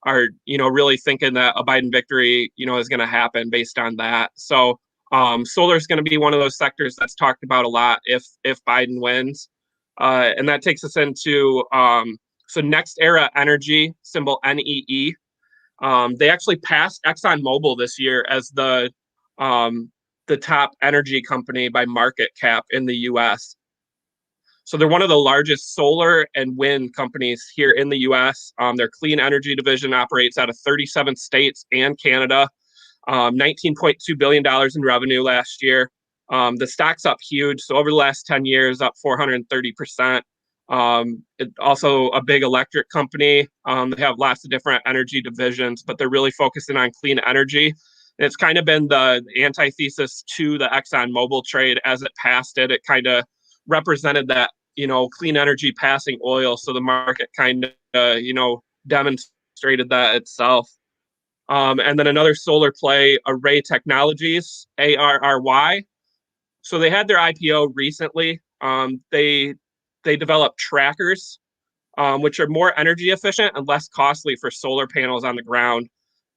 are, really thinking that a Biden victory, is going to happen based on that. So solar is going to be one of those sectors that's talked about a lot if Biden wins. And that takes us into so Next Era Energy, symbol NEE. They actually passed ExxonMobil this year as the top energy company by market cap in the U.S. So they're one of the largest solar and wind companies here in the U.S. Their clean energy division operates out of 37 states and Canada. $19.2 billion in revenue last year. The stock's up huge. So over the last 10 years, up 430%. It's also a big electric company. They have lots of different energy divisions, but they're really focusing on clean energy. And it's kind of been the antithesis to the ExxonMobil trade. As it passed it, it kind of represented that, clean energy passing oil. So the market kind of, demonstrated that itself. And then another solar play, Array Technologies, ARRY. So they had their IPO recently. They developed trackers, which are more energy efficient and less costly for solar panels on the ground.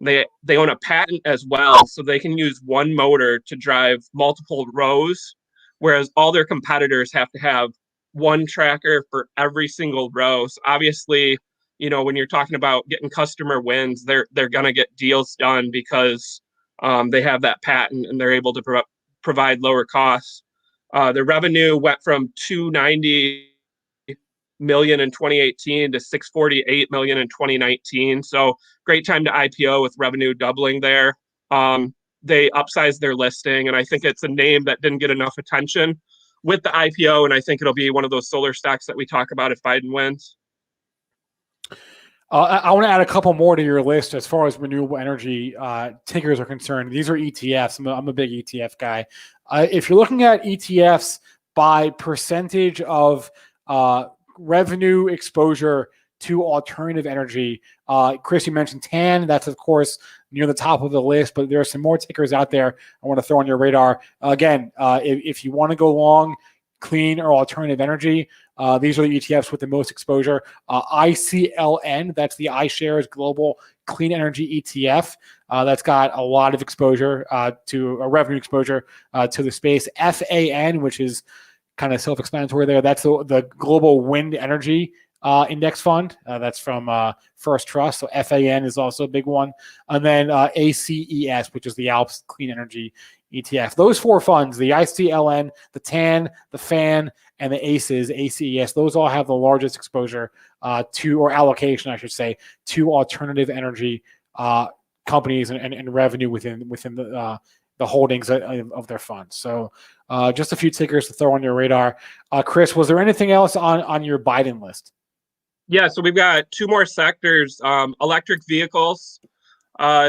They own a patent as well, so they can use one motor to drive multiple rows, whereas all their competitors have to have one tracker for every single row. So obviously, when you're talking about getting customer wins, they're gonna get deals done because they have that patent and they're able to provide lower costs. The revenue went from 290 million in 2018 to 648 million in 2019. So great time to IPO with revenue doubling there. They upsized their listing, and I think it's a name that didn't get enough attention with the IPO, and I think it'll be one of those solar stocks that we talk about if Biden wins. I want to add a couple more to your list as far as renewable energy tickers are concerned. These are ETFs. I'm a big ETF guy. If you're looking at ETFs by percentage of revenue exposure to alternative energy, Chris, you mentioned TAN. That's, of course, near the top of the list, but there are some more tickers out there I want to throw on your radar. Again, if you want to go long clean or alternative energy, these are the ETFs with the most exposure. ICLN, that's the iShares Global Clean Energy ETF. That's got a lot of exposure to revenue exposure to the space. FAN, which is kind of self-explanatory there, that's the Global Wind Energy Index Fund. That's from First Trust. So FAN is also a big one. And then ACES, which is the Alps Clean Energy ETF. Those four funds, the ICLN, the TAN, the FAN, and the ACES, those all have the largest exposure or allocation, I should say, to alternative energy companies and revenue within the holdings of their funds. So just a few tickers to throw on your radar. Chris, was there anything else on your Biden list? Yeah, so we've got two more sectors. Electric vehicles.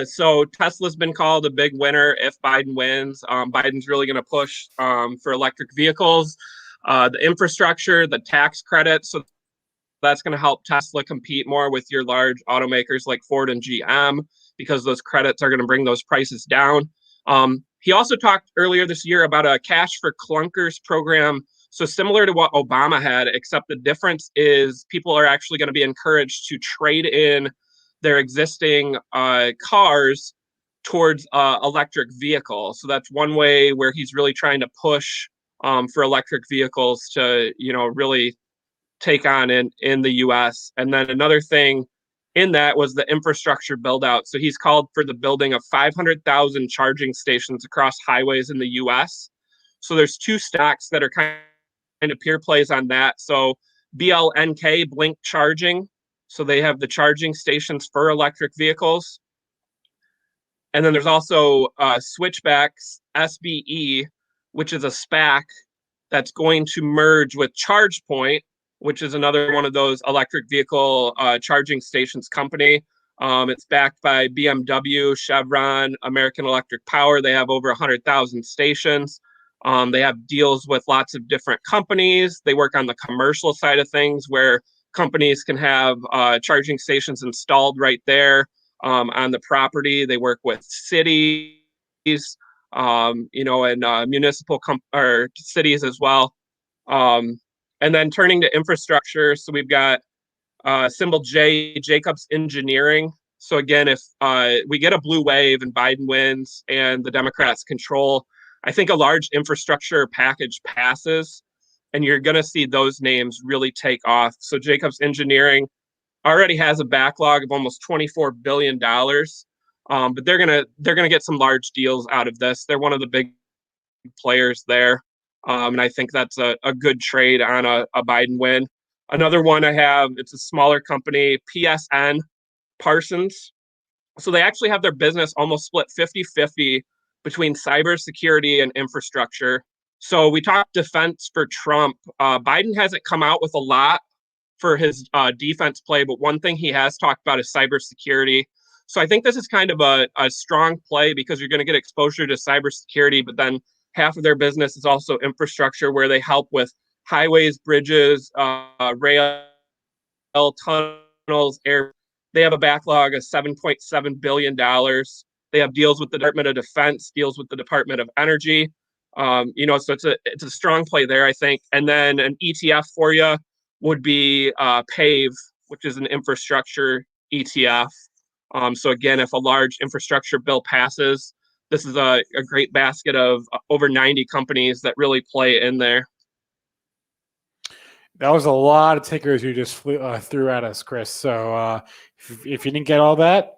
So Tesla's been called a big winner if Biden wins. Biden's really going to push for electric vehicles, the infrastructure, the tax credits. So that's going to help Tesla compete more with your large automakers like Ford and GM because those credits are going to bring those prices down. He also talked earlier this year about a cash for clunkers program. So similar to what Obama had, except the difference is people are actually going to be encouraged to trade in their existing cars towards electric vehicles. So that's one way where he's really trying to push for electric vehicles to, really take on in the U.S. And then another thing in that was the infrastructure build out. So he's called for the building of 500,000 charging stations across highways in the U.S. So there's two stocks that are kind of peer plays on that. So BLNK, Blink Charging. So they have the charging stations for electric vehicles. And then there's also Switchbacks SBE, which is a SPAC that's going to merge with ChargePoint, which is another one of those electric vehicle charging stations company. It's backed by BMW, Chevron, American Electric Power. They have over 100,000 stations. They have deals with lots of different companies. They work on the commercial side of things where companies can have charging stations installed right there on the property. They work with cities, and municipal or cities as well. And then turning to infrastructure, so we've got symbol J, Jacobs Engineering. So again, if we get a blue wave and Biden wins and the Democrats control, I think a large infrastructure package passes, and you're going to see those names really take off. So Jacobs Engineering already has a backlog of almost $24 billion, but they're gonna get some large deals out of this. They're one of the big players there, and I think that's a good trade on a Biden win. Another one I have, it's a smaller company, PSN, Parsons. So they actually have their business almost split 50-50 between cybersecurity and infrastructure. So we talked defense for Trump. Biden hasn't come out with a lot for his defense play, but one thing he has talked about is cybersecurity. So I think this is kind of a strong play because you're going to get exposure to cybersecurity, but then half of their business is also infrastructure where they help with highways, bridges, rail, tunnels, air. They have a backlog of $7.7 billion. They have deals with the Department of Defense, deals with the Department of Energy. So it's a strong play there, I think. And then an ETF for you would be PAVE, which is an infrastructure ETF. So again, if a large infrastructure bill passes, this is a great basket of over 90 companies that really play in there. That was a lot of tickers you just threw at us, Chris. So if you didn't get all that,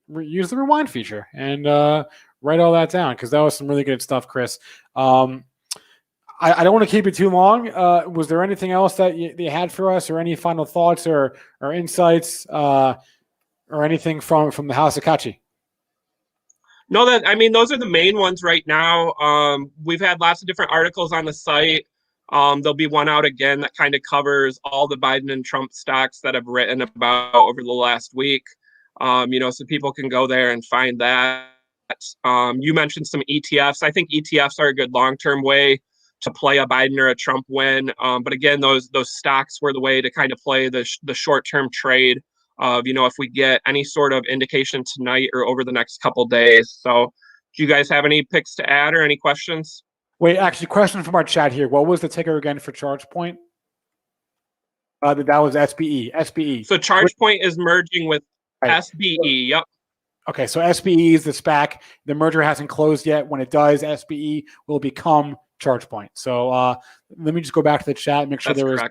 use the rewind feature and write all that down, because that was some really good stuff, Chris. I don't want to keep it too long. Was there anything else that you had for us, or any final thoughts or insights or anything from the House of Katje? No, those are the main ones right now. We've had lots of different articles on the site. There'll be one out again that kind of covers all the Biden and Trump stocks that I've written about over the last week. So people can go there and find that. You mentioned some ETFs. I think ETFs are a good long-term way to play a Biden or a Trump win. But again, those stocks were the way to kind of play the short-term trade of, if we get any sort of indication tonight or over the next couple days. So do you guys have any picks to add or any questions? Wait, actually, question from our chat here. What was the ticker again for ChargePoint? That was SBE. SBE. So ChargePoint is merging with SBE. Yep. Okay, so SBE is the SPAC. The merger hasn't closed yet. When it does, SBE will become ChargePoint. So let me just go back to the chat and make sure there was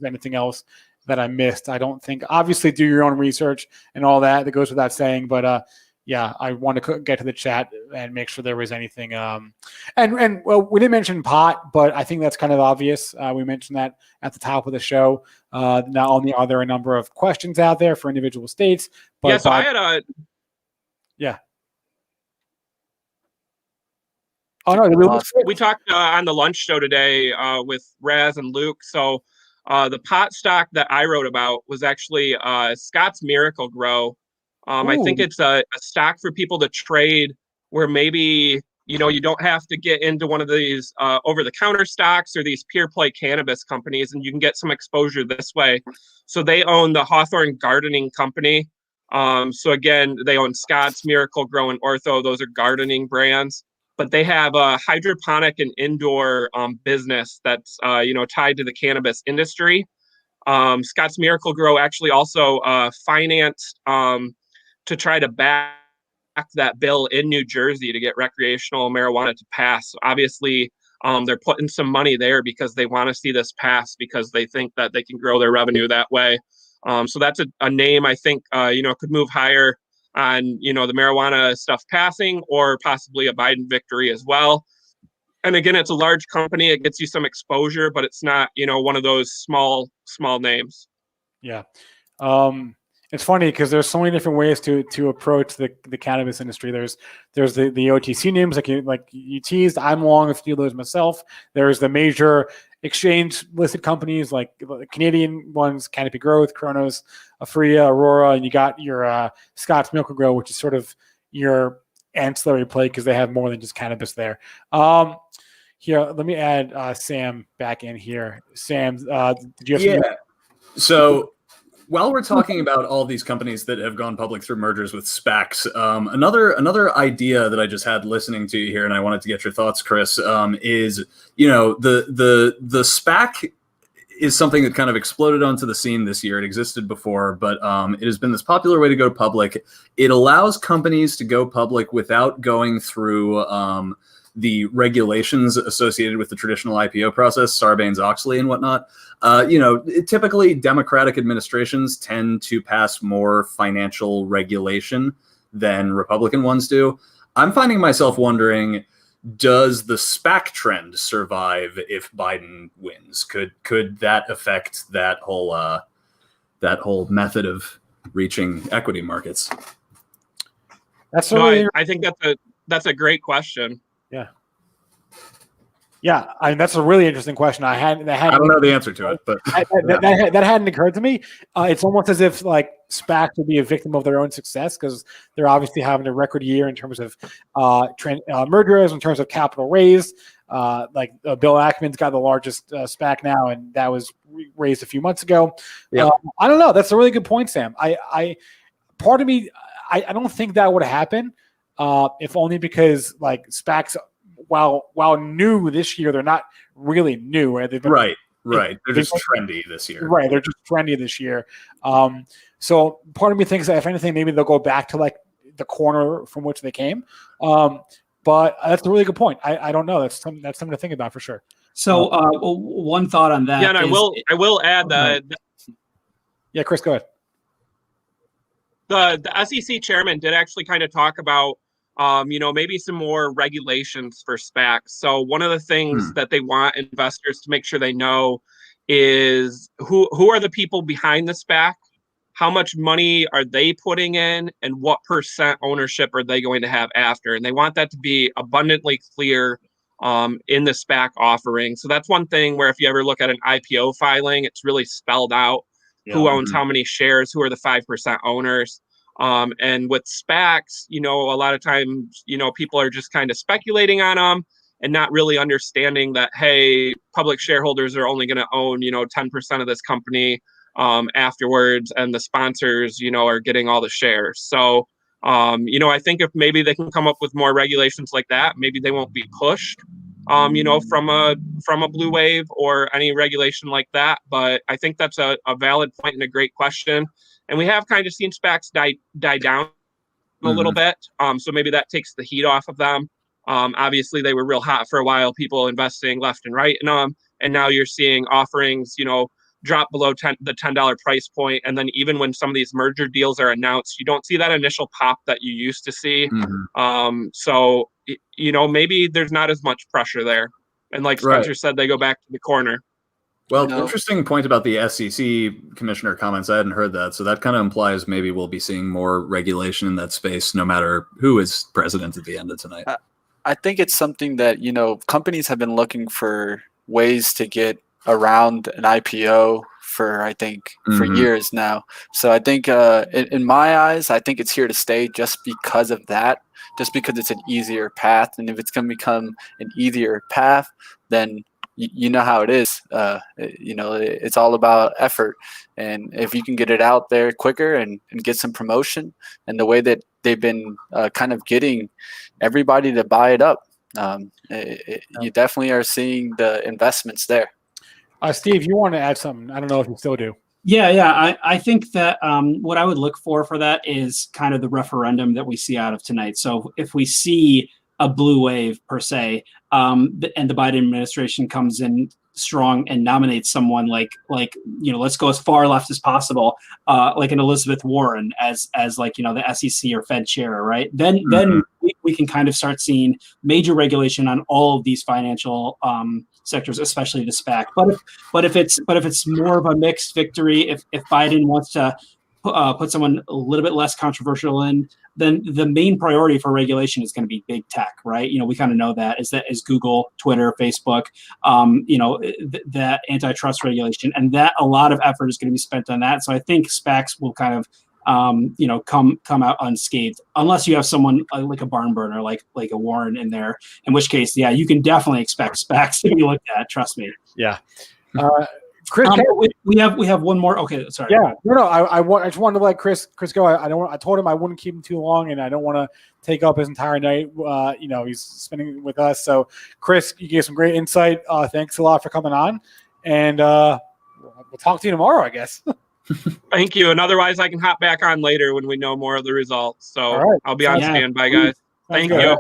anything else that I missed. I don't think. Obviously, do your own research and all that. That goes without saying. But yeah, I want to get to the chat and make sure there was anything. And well, we didn't mention pot, but I think that's kind of obvious. We mentioned that at the top of the show. Not only are there a number of questions out there for individual states, but yeah. So I had a. Yeah. Oh no, we talked on the lunch show today with Raz and Luke. So the pot stock that I wrote about was actually Scott's Miracle Grow. I think it's a stock for people to trade where maybe you don't have to get into one of these over-the-counter stocks or these pure play cannabis companies, and you can get some exposure this way. So they own the Hawthorne Gardening Company. So again, they own Scott's, Miracle Grow, and Ortho. Those are gardening brands, but they have a hydroponic and indoor business that's tied to the cannabis industry. Scott's Miracle Grow actually also financed to try to back that bill in New Jersey to get recreational marijuana to pass. Obviously, they're putting some money there because they want to see this pass, because they think that they can grow their revenue that way. So that's a name I think could move higher on the marijuana stuff passing, or possibly a Biden victory as well. And again, it's a large company; it gets you some exposure, but it's not one of those small names. Yeah. It's funny because there's so many different ways to approach the cannabis industry. There's the OTC names like you teased. I'm long a few of those myself. There's the major exchange listed companies like the Canadian ones, Canopy Growth, Kronos, Afria, Aurora, and you got your Scott's Miracle Grow, which is sort of your ancillary play because they have more than just cannabis there. Here, let me add Sam back in here. Sam, did you have something? So while we're talking about all these companies that have gone public through mergers with SPACs, another idea that I just had listening to you here, and I wanted to get your thoughts, Chris, is the SPAC is something that kind of exploded onto the scene this year. It existed before, but it has been this popular way to go public. It allows companies to go public without going through the regulations associated with the traditional IPO process, Sarbanes-Oxley and whatnot. Typically Democratic administrations tend to pass more financial regulation than Republican ones do. I'm finding myself wondering, does the SPAC trend survive if Biden wins? Could that affect that whole method of reaching equity markets? I think that's a great question. Yeah, I mean, that's a really interesting question. I don't know the answer to it, but that hadn't occurred to me. It's almost as if like SPACs would be a victim of their own success because they're obviously having a record year in terms of mergers, in terms of capital raised. Bill Ackman's got the largest SPAC now, and that was raised a few months ago. Yep. I don't know. That's a really good point, Sam. Part of me, I don't think that would happen, if only because like SPACs, while new this year, they're not really new. Right? They've been Right. They're just trendy this year. Right. They're just trendy this year. So part of me thinks that if anything, maybe they'll go back to like the corner from which they came. But that's a really good point. I don't know. That's something to think about for sure. So one thought on that. Yeah, and I will add that. Yeah, Chris, go ahead. The SEC chairman did actually kind of talk about, maybe some more regulations for SPACs. So one of the things that they want investors to make sure they know is who are the people behind the SPAC, how much money are they putting in, and what % ownership are they going to have after. And they want that to be abundantly clear in the SPAC offering. So that's one thing where if you ever look at an IPO filing, it's really spelled out who owns how many shares, who are the 5% owners. And with SPACs, a lot of times, people are just kind of speculating on them and not really understanding that, hey, public shareholders are only going to own, 10% of this company afterwards, and the sponsors, are getting all the shares. So, I think if maybe they can come up with more regulations like that, maybe they won't be pushed, from a blue wave or any regulation like that. But I think that's a valid point and a great question. And we have kind of seen SPACs die down a little bit. So maybe that takes the heat off of them. Obviously, they were real hot for a while, people investing left and right in them. And now you're seeing offerings, drop below the $10 price point. And then even when some of these merger deals are announced, you don't see that initial pop that you used to see. So, maybe there's not as much pressure there. And like Spencer said, they go back to the corner. Well, interesting point about the SEC commissioner comments. I hadn't heard that. So that kind of implies maybe we'll be seeing more regulation in that space, no matter who is president at the end of tonight. I think it's something that, companies have been looking for ways to get around an IPO for years now. So I think in my eyes, I think it's here to stay just because of that, just because it's an easier path. And if it's going to become an easier path, then you know how it is. It's all about effort. And if you can get it out there quicker and get some promotion, and the way that they've been kind of getting everybody to buy it up, you definitely are seeing the investments there. Steve, you want to add something? I don't know if you still do. Yeah. I think that what I would look for that is kind of the referendum that we see out of tonight. So if we see a blue wave per se, and the Biden administration comes in strong and nominates someone like let's go as far left as possible, like an Elizabeth Warren as the SEC or Fed chair, right? Then we can kind of start seeing major regulation on all of these financial sectors, especially the SPAC. But if it's more of a mixed victory, if Biden wants to put someone a little bit less controversial in, then the main priority for regulation is going to be big tech, right? We kind of know that is Google, Twitter, Facebook, that antitrust regulation, and that a lot of effort is going to be spent on that. So I think SPACs will kind of, come out unscathed, unless you have someone like a barn burner, like a Warren in there, in which case, yeah, you can definitely expect SPACs to be looked at. Trust me. Yeah. Chris, we have one more. Okay, sorry. Yeah, no. I just wanted to let Chris go. I told him I wouldn't keep him too long, and I don't want to take up his entire night. He's spending with us. So, Chris, you gave some great insight. Thanks a lot for coming on, and we'll talk to you tomorrow, I guess. Thank you. And otherwise, I can hop back on later when we know more of the results. So I'll be on standby, guys. Thank you.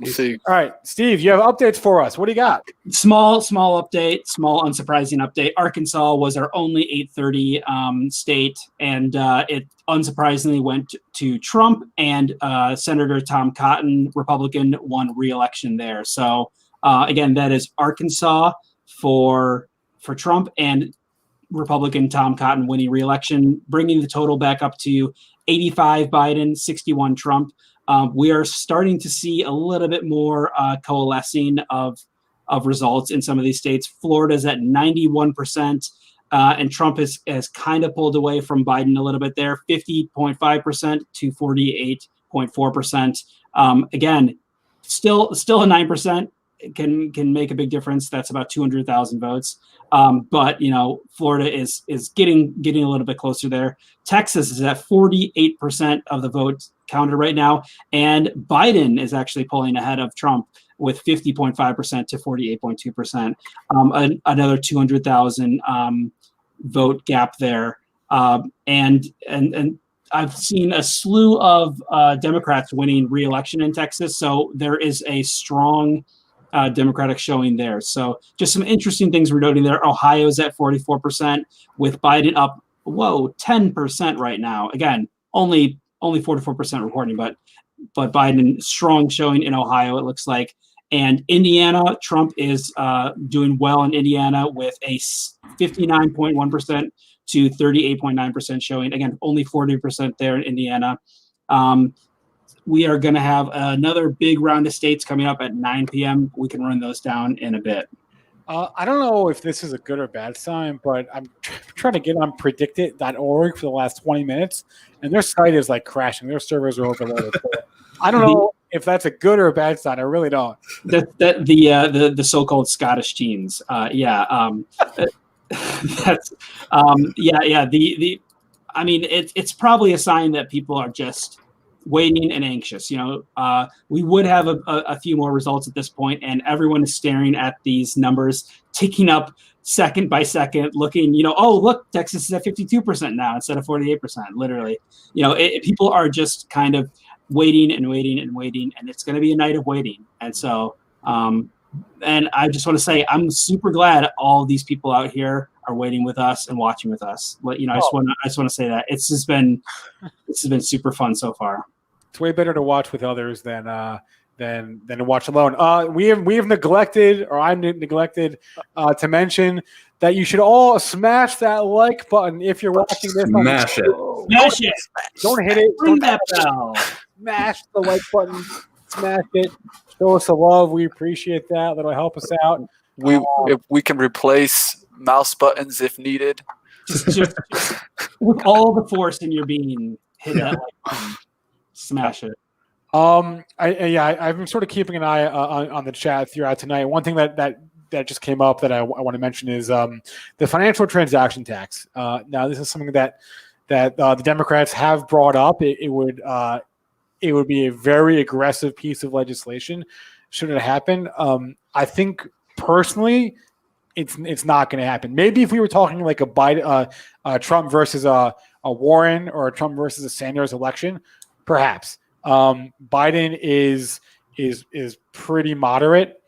We'll see. All right, Steve, you have updates for us. What do you got? Small update, small unsurprising update. Arkansas was our only 830 state, and it unsurprisingly went to Trump, and Senator Tom Cotton, Republican, won re-election there. So again, that is Arkansas for Trump, and Republican Tom Cotton winning re-election, bringing the total back up to 85 Biden, 61 Trump. We are starting to see a little bit more coalescing of results in some of these states. Florida's at 91%, and Trump has kind of pulled away from Biden a little bit there, 50.5% to 48.4%. Again, still a 9% can make a big difference. That's about 200,000 votes. But Florida is getting a little bit closer there. Texas is at 48% of the votes counted right now, and Biden is actually pulling ahead of Trump with 50.5% to 48.2%. Another 200,000 vote gap there, and I've seen a slew of Democrats winning re-election in Texas, so there is a strong Democratic showing there. So just some interesting things we're noting there. Ohio's at 44% with Biden up, 10% right now. Again, only 44% reporting, but Biden strong showing in Ohio, it looks like. And Indiana, Trump is doing well in Indiana with a 59.1% to 38.9% showing. Again, only 40% there in Indiana. We are going to have another big round of states coming up at 9 p.m. We can run those down in a bit. I don't know if this is a good or bad sign, but I'm trying to get on predictit.org for the last 20 minutes, and their site is like crashing. Their servers are overloaded. I don't know if that's a good or a bad sign. I really don't. The so-called Scottish teens. That's it's probably a sign that people are just waiting and anxious. We would have a few more results at this point, and everyone is staring at these numbers ticking up second by second, looking, look, Texas is at 52% now instead of 48%. Literally, people are just kind of waiting and waiting and waiting, and it's going to be a night of waiting. And so, and I just want to say, I'm super glad all these people out here are waiting with us and watching with us. But I just want to say that this has been super fun so far. It's way better to watch with others than to watch alone. We have neglected, or I'm neglected, to mention that you should all smash that like button if you're watching this. Smash it. Smash it. Don't hit it. Ring that bell. Smash the like button. Smash it. Show us the love. We appreciate that. That'll help us out. If we can replace mouse buttons if needed. Just with all the force in your being, hit that like button. Smash it. I've been sort of keeping an eye on the chat throughout tonight. One thing that just came up that I want to mention is the financial transaction tax. Now, this is something that the Democrats have brought up. It would be a very aggressive piece of legislation should it happen. I think personally, it's not going to happen. Maybe if we were talking like a Biden, Trump versus a Warren, or a Trump versus a Sanders election, perhaps. Biden is pretty moderate.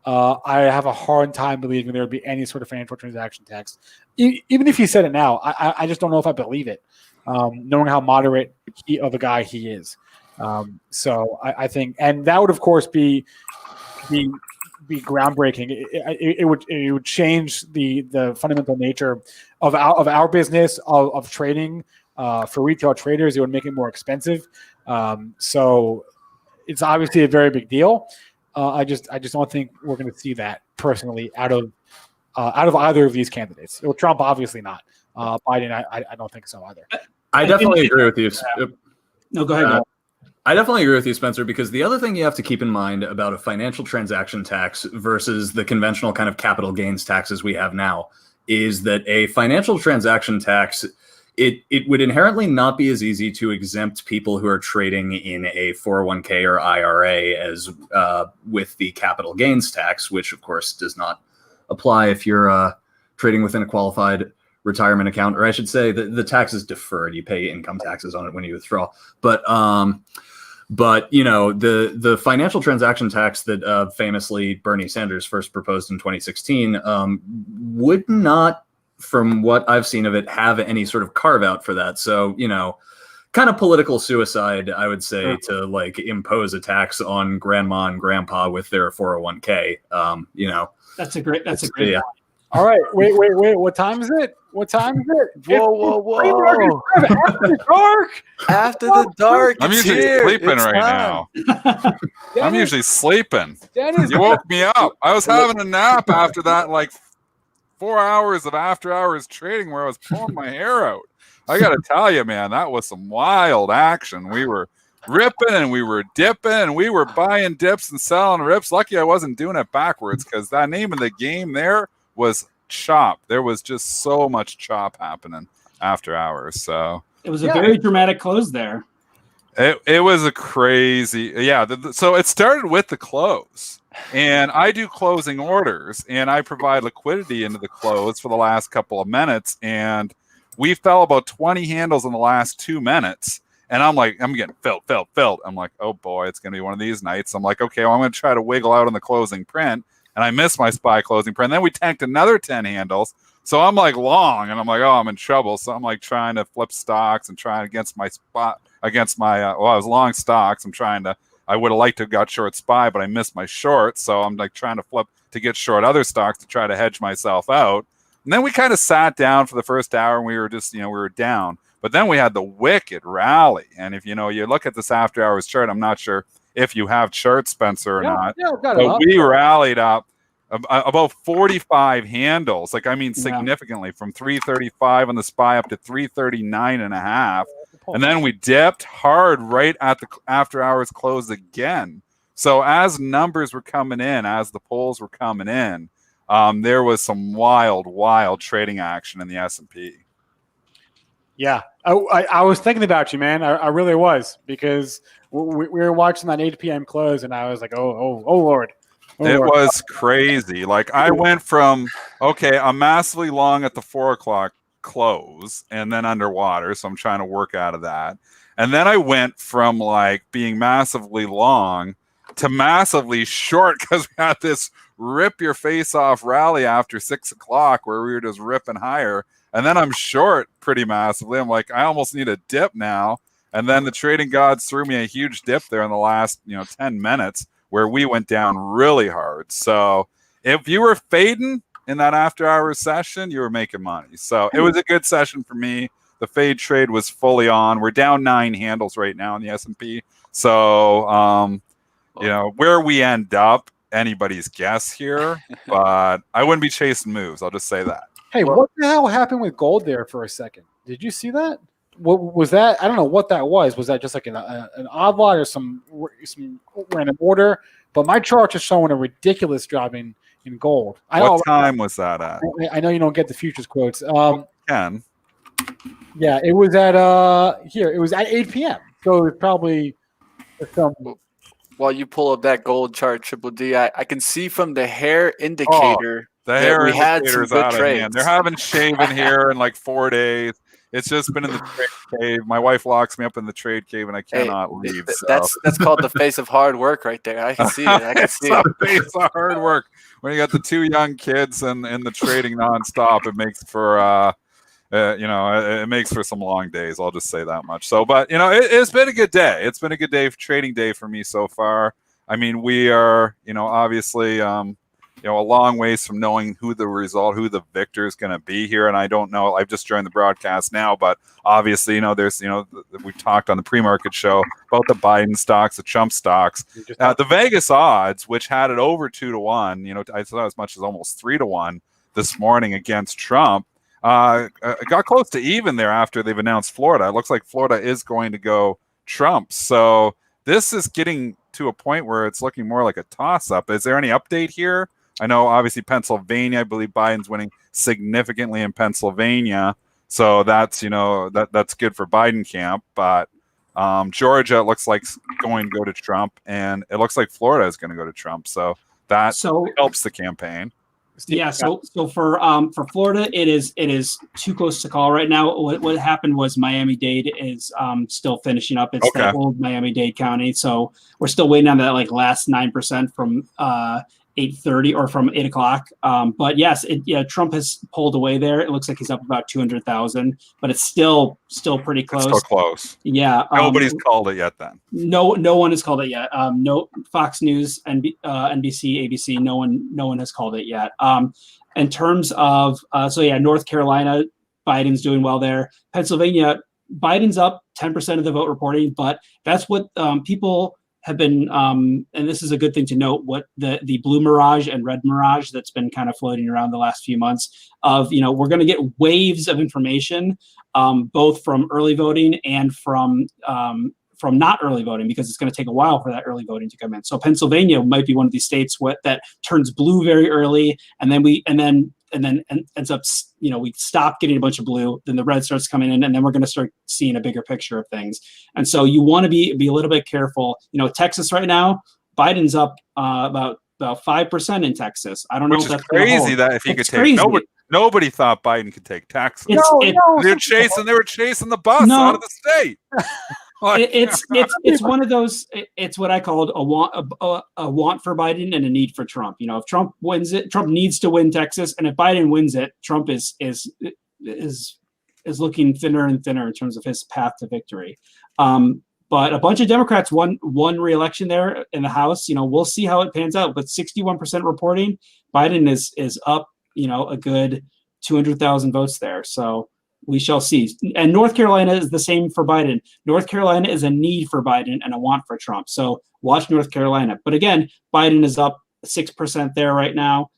I have a hard time believing there would be any sort of financial transaction tax. Even if he said it now, I just don't know if I believe it, knowing how moderate of a guy he is. So I think, and that would of course be groundbreaking. It would change the fundamental nature of our business of trading for retail traders. It would make it more expensive. So it's obviously a very big deal. I just don't think we're going to see that personally out of either of these candidates. Well, Trump obviously not. Biden, I don't think so either. I definitely agree with you. No, go ahead. I definitely agree with you, Spencer, because the other thing you have to keep in mind about a financial transaction tax versus the conventional kind of capital gains taxes we have now is that a financial transaction tax, it would inherently not be as easy to exempt people who are trading in a 401k or IRA as with the capital gains tax, which of course does not apply if you're trading within a qualified retirement account, or I should say the tax is deferred. You pay income taxes on it when you withdraw. But the financial transaction tax that famously Bernie Sanders first proposed in 2016 would not, from what I've seen of it, have any sort of carve out for that. So, kind of political suicide, I would say, to like impose a tax on grandma and grandpa with their 401k. That's a great. Yeah. All right. Wait. What time is it? Whoa. After the dark. After the dark. I'm usually sleeping right now. I'm usually sleeping. You woke me up. I was having a nap after that, like 4 hours of after hours trading where I was pulling my hair out. I got to tell you, man, that was some wild action. We were ripping and we were dipping and we were buying dips and selling rips. Lucky I wasn't doing it backwards because that name of the game there was chop. There was just so much chop happening after hours. So it was a very dramatic close there. It was a crazy, so it started with the close, and I do closing orders, and I provide liquidity into the close for the last couple of minutes, and we fell about 20 handles in the last 2 minutes, and I'm like, I'm getting filled. I'm like, oh boy, it's gonna be one of these nights. I'm like, okay, well, I'm gonna try to wiggle out on the closing print, and I missed my SPY closing print. And then we tanked another 10 handles. So I'm like long, and I'm like, oh, I'm in trouble. So I'm like trying to flip stocks and trying against my spot, against my, I was long stocks. I would have liked to have got short SPY, but I missed my short. So I'm like trying to flip to get short other stocks to try to hedge myself out. And then we kind of sat down for the first hour and we were just, we were down. But then we had the wicked rally. And if, you look at this after hours chart, I'm not sure if you have charts, Spencer, or not. Yeah, but we rallied up about 45 handles, significantly, from 335 on the SPY up to 339.5, and then we dipped hard right at the after hours close again. So as numbers were coming in, as the polls were coming in, there was some wild trading action in the S&P. Yeah, I was thinking about you, man. I really was, because we were watching that 8 p.m. close, and I was like, oh Lord. It was crazy. Like, I went from, I'm massively long at the 4 o'clock close and then underwater. So I'm trying to work out of that. And then I went from like being massively long to massively short because we had this rip your face off rally after 6 o'clock where we were just ripping higher. And then I'm short pretty massively. I'm like, I almost need a dip now. And then the trading gods threw me a huge dip there in the last, 10 minutes. Where we went down really hard. So if you were fading in that after hours session, you were making money. So it was a good session for me. The fade trade was fully on. We're down 9 handles right now in the S&P. So, where we end up, anybody's guess here, but I wouldn't be chasing moves. I'll just say that. Hey, what the hell happened with gold there for a second? Did you see that? What was that? I don't know what that was. Was that just like an odd lot or some random order? But my chart is showing a ridiculous drop in gold. What time was that at? I know you don't get the futures quotes. Ken. Yeah, it was at here. It was at 8 p.m. So it was probably some. While you pull up that gold chart, Triple D, I can see from the hair indicator we had some good trades. They haven't shaven here in like 4 days. It's just been in the trade cave. My wife locks me up in the trade cave, and I cannot leave. So. That's called the face of hard work right there. I can see it. I can see it. The face of hard work. When you got the 2 young kids and the trading nonstop, it makes for it makes for some long days. I'll just say that much. So, but it's been a good day. It's been a good day, trading day for me so far. I mean, we are, obviously. A long ways from knowing who the victor is going to be here. And I don't know, I've just joined the broadcast now, but obviously, there's, we talked on the pre-market show about the Biden stocks, the Trump stocks, the Vegas odds, which had it over 2-1, I saw as much as almost 3-1 this morning against Trump, got close to even there after they've announced Florida. It looks like Florida is going to go Trump. So this is getting to a point where it's looking more like a toss-up. Is there any update here? I know, obviously, Pennsylvania, I believe Biden's winning significantly in Pennsylvania. So that's, that's good for Biden camp. But Georgia looks like going to go to Trump, and it looks like Florida is going to go to Trump. So that helps the campaign. Yeah. So for Florida, it is too close to call right now. What happened was Miami-Dade is still finishing up. It's that old Miami-Dade County. So we're still waiting on that last 9% from 8:30 or from 8 o'clock. But yes, Trump has pulled away there. It looks like he's up about 200,000, but it's still pretty close. It's still close. Yeah. Nobody's called it yet then. No one has called it yet. No Fox News, NBC, ABC, no one has called it yet. In terms of, North Carolina, Biden's doing well there. Pennsylvania, Biden's up 10% of the vote reporting, but that's what people have been, and this is a good thing to note, what the blue mirage and red mirage that's been kind of floating around the last few months of, we're going to get waves of information, both from early voting and from from not early voting, because it's going to take a while for that early voting to come in. So Pennsylvania might be one of these states that turns blue very early, and then ends up, we stop getting a bunch of blue, then the red starts coming in, and then we're going to start seeing a bigger picture of things. And so you want to be a little bit careful. Texas right now, Biden's up about 5% in Texas. I don't know if that's crazy that if he could take nobody thought Biden could take Texas. They were chasing the bus out of the state. It's one of those. It's what I called a want for Biden and a need for Trump. If Trump wins it, Trump needs to win Texas, and if Biden wins it, Trump is looking thinner and thinner in terms of his path to victory. But a bunch of Democrats won re-election there in the House. We'll see how it pans out. But 61% reporting, Biden is up, a good 200,000 votes there. So we shall see. And North Carolina is the same for Biden. North Carolina is a need for Biden and a want for Trump. So watch North Carolina. But again, Biden is up 6% there right now,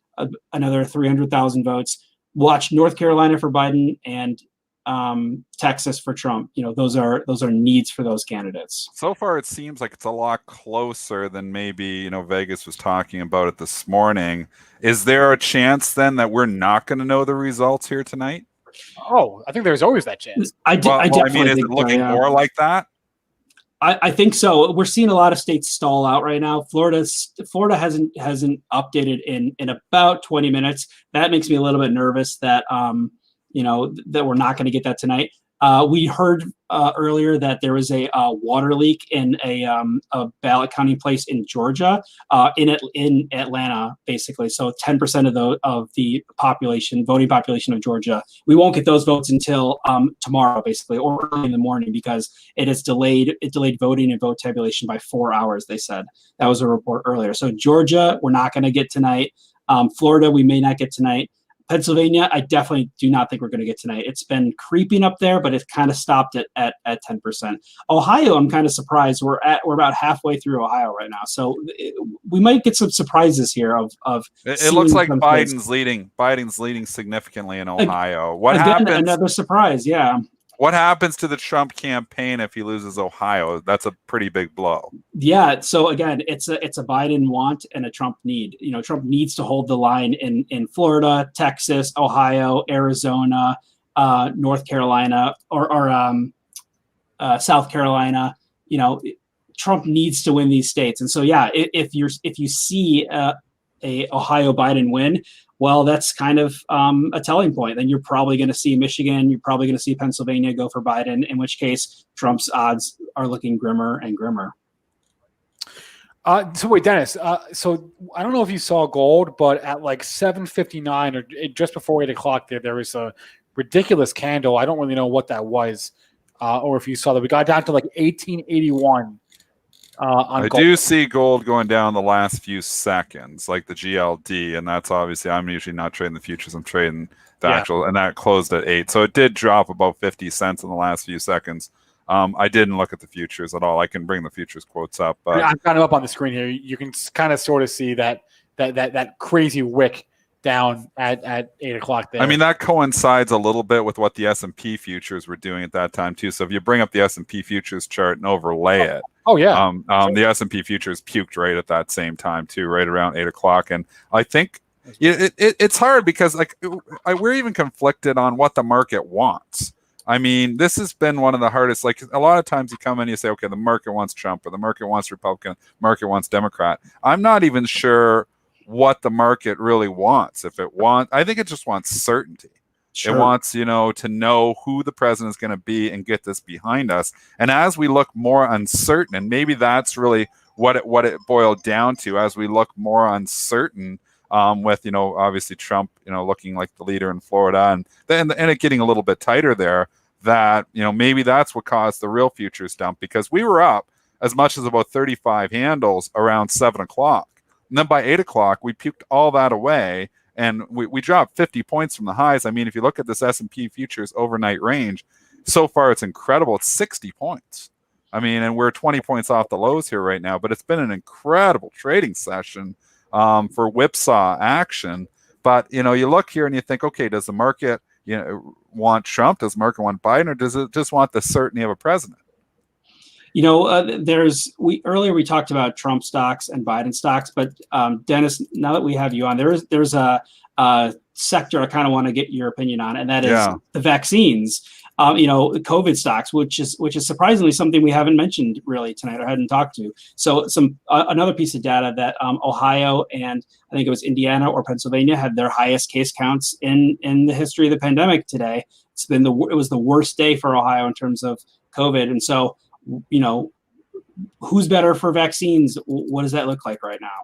another 300,000 votes. Watch North Carolina for Biden and Texas for Trump. Those are needs for those candidates. So far, it seems like it's a lot closer than maybe Vegas was talking about it this morning. Is there a chance then that we're not going to know the results here tonight? Oh, I think there's always that chance. I mean, is it looking more like that? I think so. We're seeing a lot of states stall out right now. Florida hasn't updated in about 20 minutes. That makes me a little bit nervous that that we're not going to get that tonight. We heard earlier that there was a water leak in a ballot counting place in Georgia, in Atlanta, basically. So 10% of the voting population of Georgia. We won't get those votes until tomorrow, basically, or early in the morning, because it delayed voting and vote tabulation by 4 hours. They said that was a report earlier. So Georgia, we're not going to get tonight. Florida, we may not get tonight. Pennsylvania, I definitely do not think we're going to get tonight. It's been creeping up there, but it's kind of stopped at 10%. Ohio, I'm kind of surprised. We're about halfway through Ohio right now, so we might get some surprises here. It looks like Biden's leading significantly in Ohio. What happens? Another surprise, yeah. What happens to the Trump campaign if he loses Ohio? That's a pretty big blow. Yeah. So again, it's a Biden want and a Trump need. Trump needs to hold the line in Florida, Texas, Ohio, Arizona, North Carolina, or South Carolina. Trump needs to win these states, and so yeah, if you see a Ohio Biden win, well, that's kind of a telling point. Then you're probably going to see Michigan, you're probably going to see Pennsylvania go for Biden, in which case Trump's odds are looking grimmer and grimmer. So wait, Dennis, so I don't know if you saw gold, but at like 7:59 or just before 8 o'clock there was a ridiculous candle. I don't really know what that was, or if you saw that. We got down to like 1881. I do see gold going down the last few seconds, like the GLD, and that's obviously, I'm usually not trading the futures, I'm trading the actual, and that closed at 8. So it did drop about 50 cents in the last few seconds. I didn't look at the futures at all. I can bring the futures quotes up. But I'm kind of up on the screen here. You can kind of sort of see that crazy wick down at 8 o'clock there. I mean, that coincides a little bit with what the S&P futures were doing at that time too. So if you bring up the S&P futures chart and overlay it, the S&P futures puked right at that same time too, right around 8 o'clock. And I think it's hard because we're even conflicted on what the market wants. I mean, this has been one of the hardest. Like a lot of times you come in and you say, okay, the market wants Trump or the market wants Republican, market wants Democrat. I'm not even sure what the market really wants. I think it just wants certainty. Sure. It wants, to know who the president is going to be and get this behind us. And as we look more uncertain, and maybe that's really what it boiled down to, as we look more uncertain, with obviously Trump looking like the leader in Florida, and it getting a little bit tighter there, that maybe that's what caused the real futures dump, because we were up as much as about 35 handles around 7 o'clock, and then by 8 o'clock we puked all that away. And we dropped 50 points from the highs. I mean, if you look at this S&P futures overnight range, so far it's incredible. It's 60 points. I mean, and we're 20 points off the lows here right now. But it's been an incredible trading session for whipsaw action. But, you look here and you think, okay, does the market want Trump? Does the market want Biden? Or does it just want the certainty of a president? earlier we talked about Trump stocks and Biden stocks, but Dennis, now that we have you on, there's a sector I kind of want to get your opinion on, and that is the vaccines. COVID stocks, which is surprisingly something we haven't mentioned really tonight or hadn't talked to. So another piece of data that Ohio and I think it was Indiana or Pennsylvania had their highest case counts in the history of the pandemic today. It was the worst day for Ohio in terms of COVID, and so who's better for vaccines? What does that look like right now?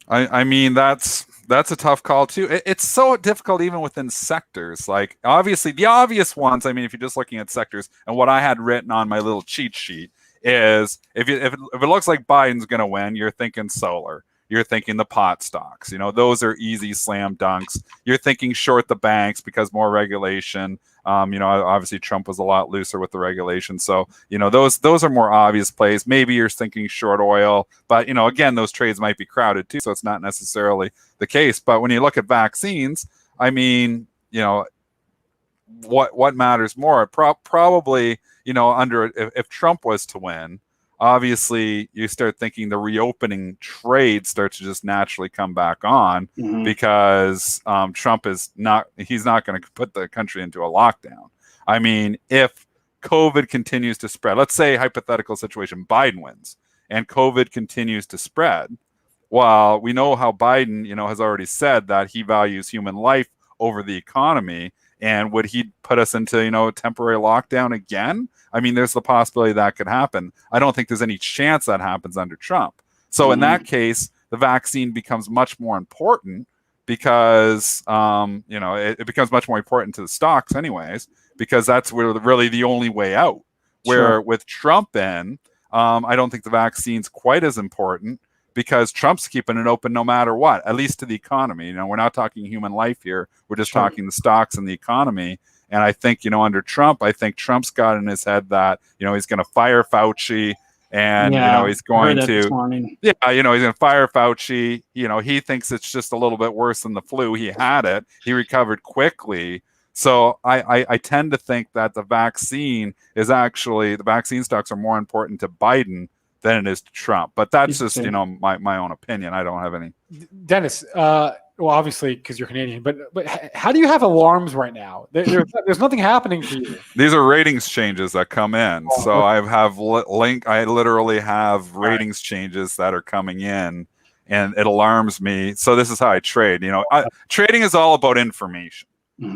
I mean, that's a tough call too. It's so difficult even within sectors. Like obviously the obvious ones. I mean, if you're just looking at sectors, and what I had written on my little cheat sheet is if it looks like Biden's going to win, you're thinking solar. You're thinking the pot stocks. Those are easy slam dunks. You're thinking short the banks because more regulation. Obviously Trump was a lot looser with the regulation. So, those are more obvious plays. Maybe you're thinking short oil, but, again, those trades might be crowded too. So it's not necessarily the case. But when you look at vaccines, I mean, what matters more? Probably, if Trump was to win, obviously you start thinking the reopening trade starts to just naturally come back on because Trump he's not going to put the country into a lockdown. I mean, if COVID continues to spread, let's say hypothetical situation, Biden wins and COVID continues to spread. Well, we know how Biden, has already said that he values human life over the economy. And would he put us into, a temporary lockdown again? I mean, there's the possibility that could happen. I don't think there's any chance that happens under Trump. So in that case, the vaccine becomes much more important because, it becomes much more important to the stocks anyways, because that's really the only way out. Where with Trump in, I don't think the vaccine's quite as important because Trump's keeping it open no matter what, at least to the economy. We're not talking human life here. We're just talking the stocks and the economy. And I think, under Trump, I think Trump's got in his head that, he's going to fire Fauci and, he's going to, he's going to fire Fauci. He thinks it's just a little bit worse than the flu. He had it. He recovered quickly. So I tend to think that the vaccine stocks are more important to Biden than it is to Trump. But that's just, my own opinion. I don't have any. Dennis, well, obviously, because you're Canadian, but how do you have alarms right now? There's nothing happening for you. These are ratings changes that come in. So I have I literally have ratings changes that are coming in, and it alarms me. So this is how I trade. Trading is all about information.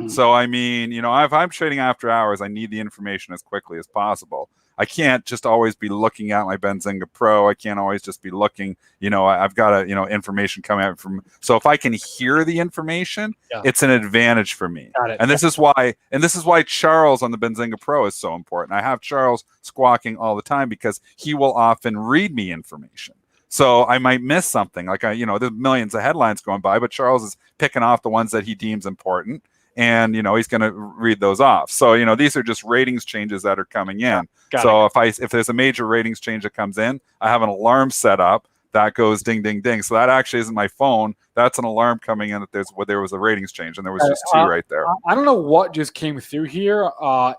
So I mean, if I'm trading after hours, I need the information as quickly as possible. I can't just always be looking at my Benzinga Pro. I can't always just be looking, I've got information coming out from. So if I can hear the information, it's an advantage for me. And this is why Charles on the Benzinga Pro is so important. I have Charles squawking all the time because he will often read me information. So I might miss something. Like there's millions of headlines going by, but Charles is picking off the ones that he deems important. And, he's going to read those off. So, these are just ratings changes that are coming in. So if there's a major ratings change that comes in, I have an alarm set up that goes ding, ding, ding. So that actually isn't my phone. That's an alarm coming in that there was a ratings change. And there was just two right there. I don't know what just came through here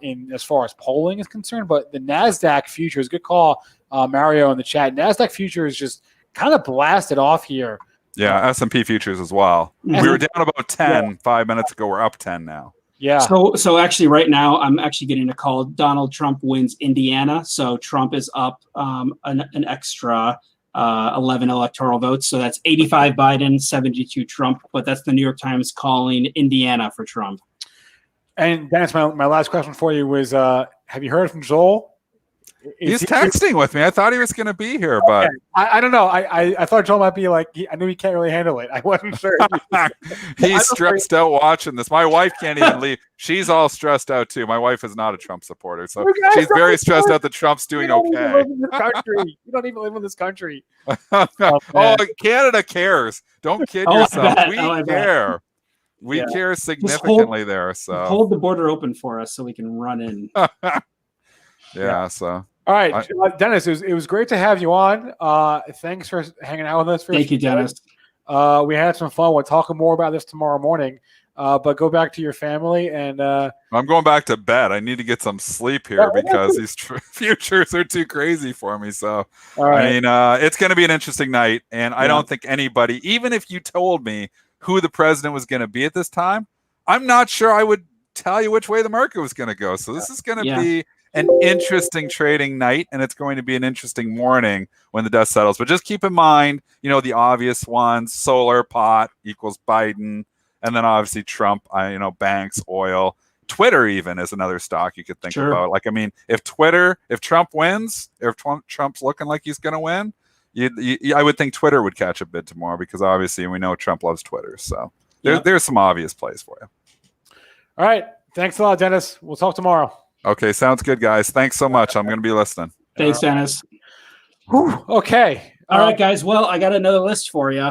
in as far as polling is concerned, but the NASDAQ futures, good call, Mario in the chat. NASDAQ futures just kind of blasted off here. Yeah, S&P futures as well. We were down about 10 5 minutes ago. We're up 10 now. Yeah. So actually right now I'm actually getting a call. Donald Trump wins Indiana. So Trump is up an extra 11 electoral votes. So that's 85 Biden, 72 Trump. But that's the New York Times calling Indiana for Trump. And Dennis, my last question for you was, have you heard from Joel? He's texting with me. I thought he was going to be here, but I don't know. I thought Joel might be like, I knew he can't really handle it. I wasn't sure. He's stressed out watching this. My wife can't even leave. She's all stressed out too. My wife is not a Trump supporter, so she's very stressed out that Trump's doing okay. You don't even live in this country. Oh, Canada cares. Don't kid yourself. We care. We care significantly there. So hold the border open for us so we can run in. Yeah. So. All right, Dennis, it was great to have you on. Thanks for hanging out with us. Thank you, Dennis. We had some fun. We'll talk more about this tomorrow morning. but go back to your family and. I'm going back to bed. I need to get some sleep here because these futures are too crazy for me. So, I mean, it's going to be an interesting night, and I don't think anybody, even if you told me who the president was going to be at this time, I'm not sure I would tell you which way the market was going to go. So this is going to be an interesting trading night, and it's going to be an interesting morning when the dust settles. But just keep in mind, the obvious ones: solar, pot equals Biden, and then obviously Trump. Banks, oil. Twitter even is another stock you could think about. Like, I mean, if Trump wins, if Trump's looking like he's going to win, I would think Twitter would catch a bid tomorrow because obviously we know Trump loves Twitter. So there's some obvious plays for you. All right. Thanks a lot, Dennis. We'll talk tomorrow. Okay. Sounds good, guys. Thanks so much. I'm going to be listening. Thanks, Dennis. Whew, okay. All right, guys. Well, I got another list for you.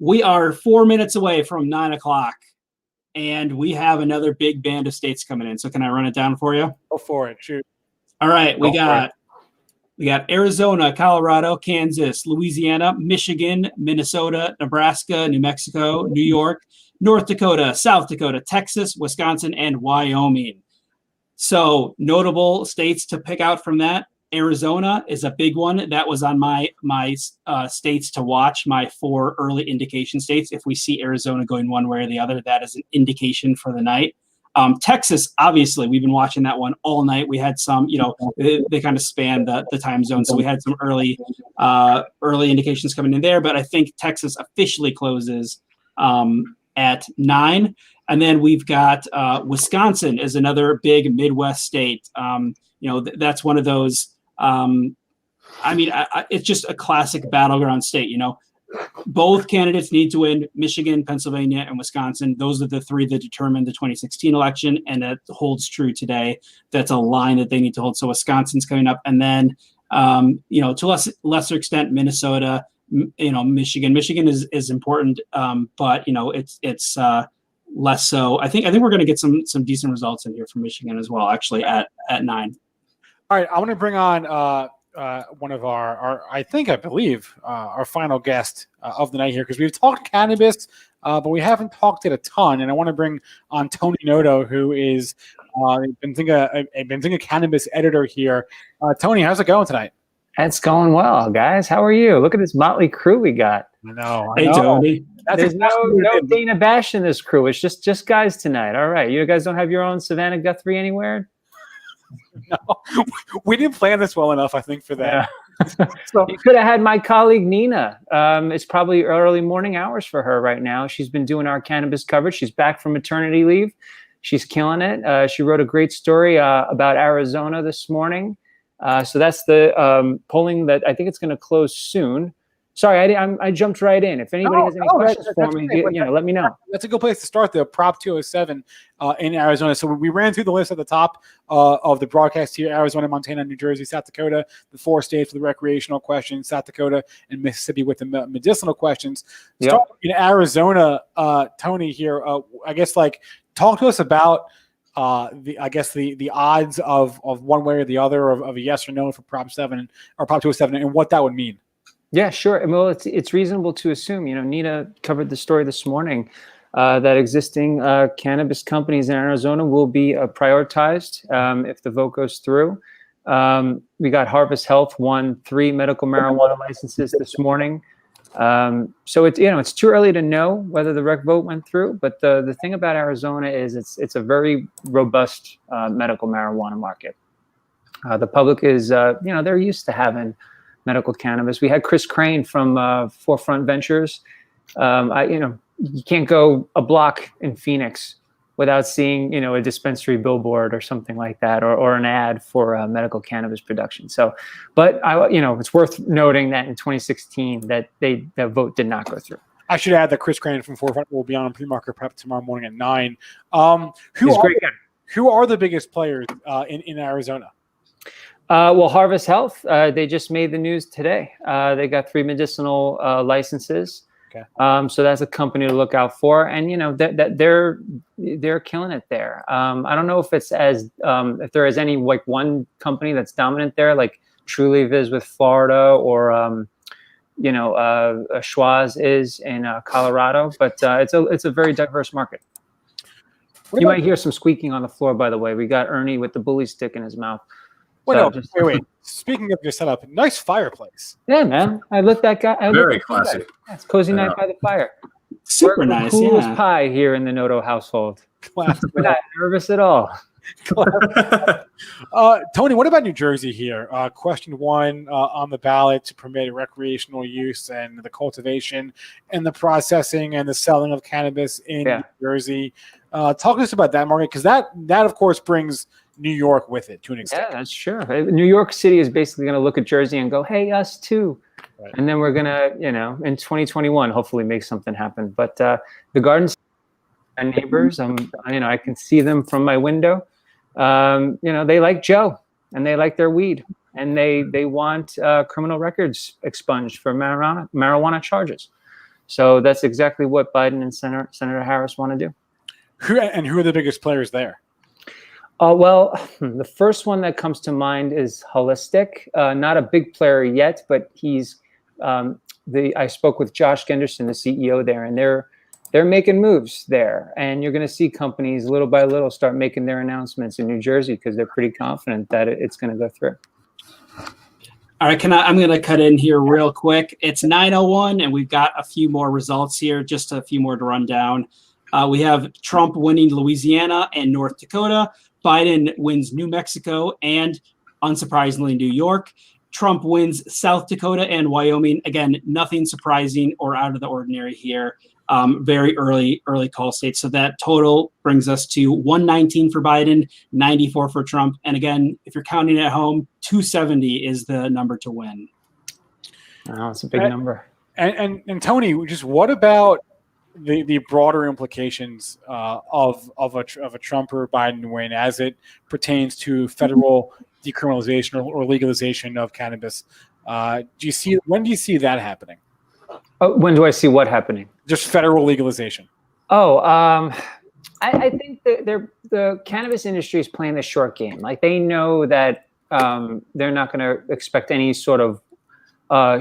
We are 4 minutes away from 9 o'clock. And we have another big band of states coming in. So can I run it down for you? Go for it. Shoot. All right. We got Arizona, Colorado, Kansas, Louisiana, Michigan, Minnesota, Nebraska, New Mexico, New York, North Dakota, South Dakota, Texas, Wisconsin, and Wyoming. So notable states to pick out from that. Arizona is a big one. That was on my states to watch, my 4 early indication states. If we see Arizona going one way or the other, that is an indication for the night. Texas, obviously, we've been watching that one all night. We had some, they kind of span the time zone. So we had some early indications coming in there. But I think Texas officially closes at 9. And then we've got Wisconsin is another big Midwest state. That's one of those. It's just a classic battleground state. Both candidates need to win. Michigan, Pennsylvania, and Wisconsin. Those are the 3 that determined the 2016 election, and that holds true today. That's a line that they need to hold. So Wisconsin's coming up, and then to lesser extent, Minnesota. Michigan. Michigan is important, but it's less so. I think we're going to get some decent results in here from Michigan as well. Actually, at 9. All right, I want to bring on one of I believe our final guest of the night here, because we've talked cannabis, but we haven't talked it a ton. And I want to bring on Tony Noto, who is a Benzinga Cannabis editor here. Tony, how's it going tonight? It's going well, guys. How are you? Look at this motley crew we got. I know. Hey, Tony. There's no Dana Bash in this crew. It's just guys tonight. All right. You guys don't have your own Savannah Guthrie anywhere? No, we didn't plan this well enough, I think, for that. Yeah. So you could have had my colleague Nina. It's probably early morning hours for her right now. She's been doing our cannabis coverage. She's back from maternity leave. She's killing it. She wrote a great story about Arizona this morning. So that's the polling that I think it's going to close soon. Sorry, I jumped right in. If anybody has any questions for me, let me know. That's a good place to start, though. Prop 207 in Arizona. So we ran through the list at the top of the broadcast here: Arizona, Montana, New Jersey, South Dakota, the 4 states with the recreational questions, South Dakota and Mississippi with the medicinal questions. Start in Arizona, Tony here. I guess talk to us about the odds of one way or the other of a yes or no for Prop 7 or Prop 207 and what that would mean. Yeah, sure. Well, it's reasonable to assume, Nina covered the story this morning, that existing cannabis companies in Arizona will be prioritized if the vote goes through. We got Harvest Health won 3 medical marijuana licenses this morning. So it's too early to know whether the rec vote went through. But the thing about Arizona is it's a very robust medical marijuana market. The public is they're used to having medical cannabis. We had Chris Crane from Forefront Ventures. You can't go a block in Phoenix without seeing, a dispensary billboard or something like that, or an ad for medical cannabis production. So, but it's worth noting that in 2016 that the vote did not go through. I should add that Chris Crane from Forefront will be on PreMarket Prep tomorrow morning at 9. Who are the biggest players in Arizona? Well, Harvest Health, they just made the news today. They got 3 medicinal licenses. Okay. So that's a company to look out for, and that they're killing it there. I don't know if it's if there is any one company that's dominant there, like Trulieve is with Florida, or Schwaz is in Colorado, but it's a very diverse market. You might hear some squeaking on the floor, by the way. We got Ernie with the bully stick in his mouth. Wait. Speaking of your setup, nice fireplace. Yeah, man. I lit that guy. Very classic. It's cozy night by the fire. Super We're nice. cool as Yeah. pie here in the Noto household. Classic. We're not nervous at all. Tony, what about New Jersey here? Question 1 on the ballot to permit recreational use and the cultivation and the processing and the selling of cannabis in New Jersey. Talk to us about that market, because that of course brings New York with it to an extent. Yeah, that's sure. New York City is basically going to look at Jersey and go, "Hey, us too," and then we're gonna, in 2021, hopefully make something happen. But the gardens and neighbors, I can see them from my window. They like Joe and they like their weed, and they want criminal records expunged for marijuana charges. So that's exactly what Biden and Senator Harris want to do. Who are the biggest players there? Well, the first one that comes to mind is Holistic. Not a big player yet, but he's I spoke with Josh Genderson, the CEO there, and they're making moves there. And you're going to see companies little by little start making their announcements in New Jersey because they're pretty confident that it's going to go through. All right, I'm going to cut in here real quick. It's 9:01, and we've got a few more results here, just a few more to run down. We have Trump winning Louisiana and North Dakota. Biden wins New Mexico and, unsurprisingly, New York. Trump wins South Dakota and Wyoming. Again, nothing surprising or out of the ordinary here. Very early call states. So that total brings us to 119 for Biden, 94 for Trump. And again, if you're counting at home, 270 is the number to win. Oh, it's a big number. And Tony, just what about the broader implications of a Trump or Biden win as it pertains to federal decriminalization or legalization of cannabis? When do you see that happening? When do I see what happening? Just federal legalization. I think that the cannabis industry is playing the short game. Like, they know that they're not going to expect any sort of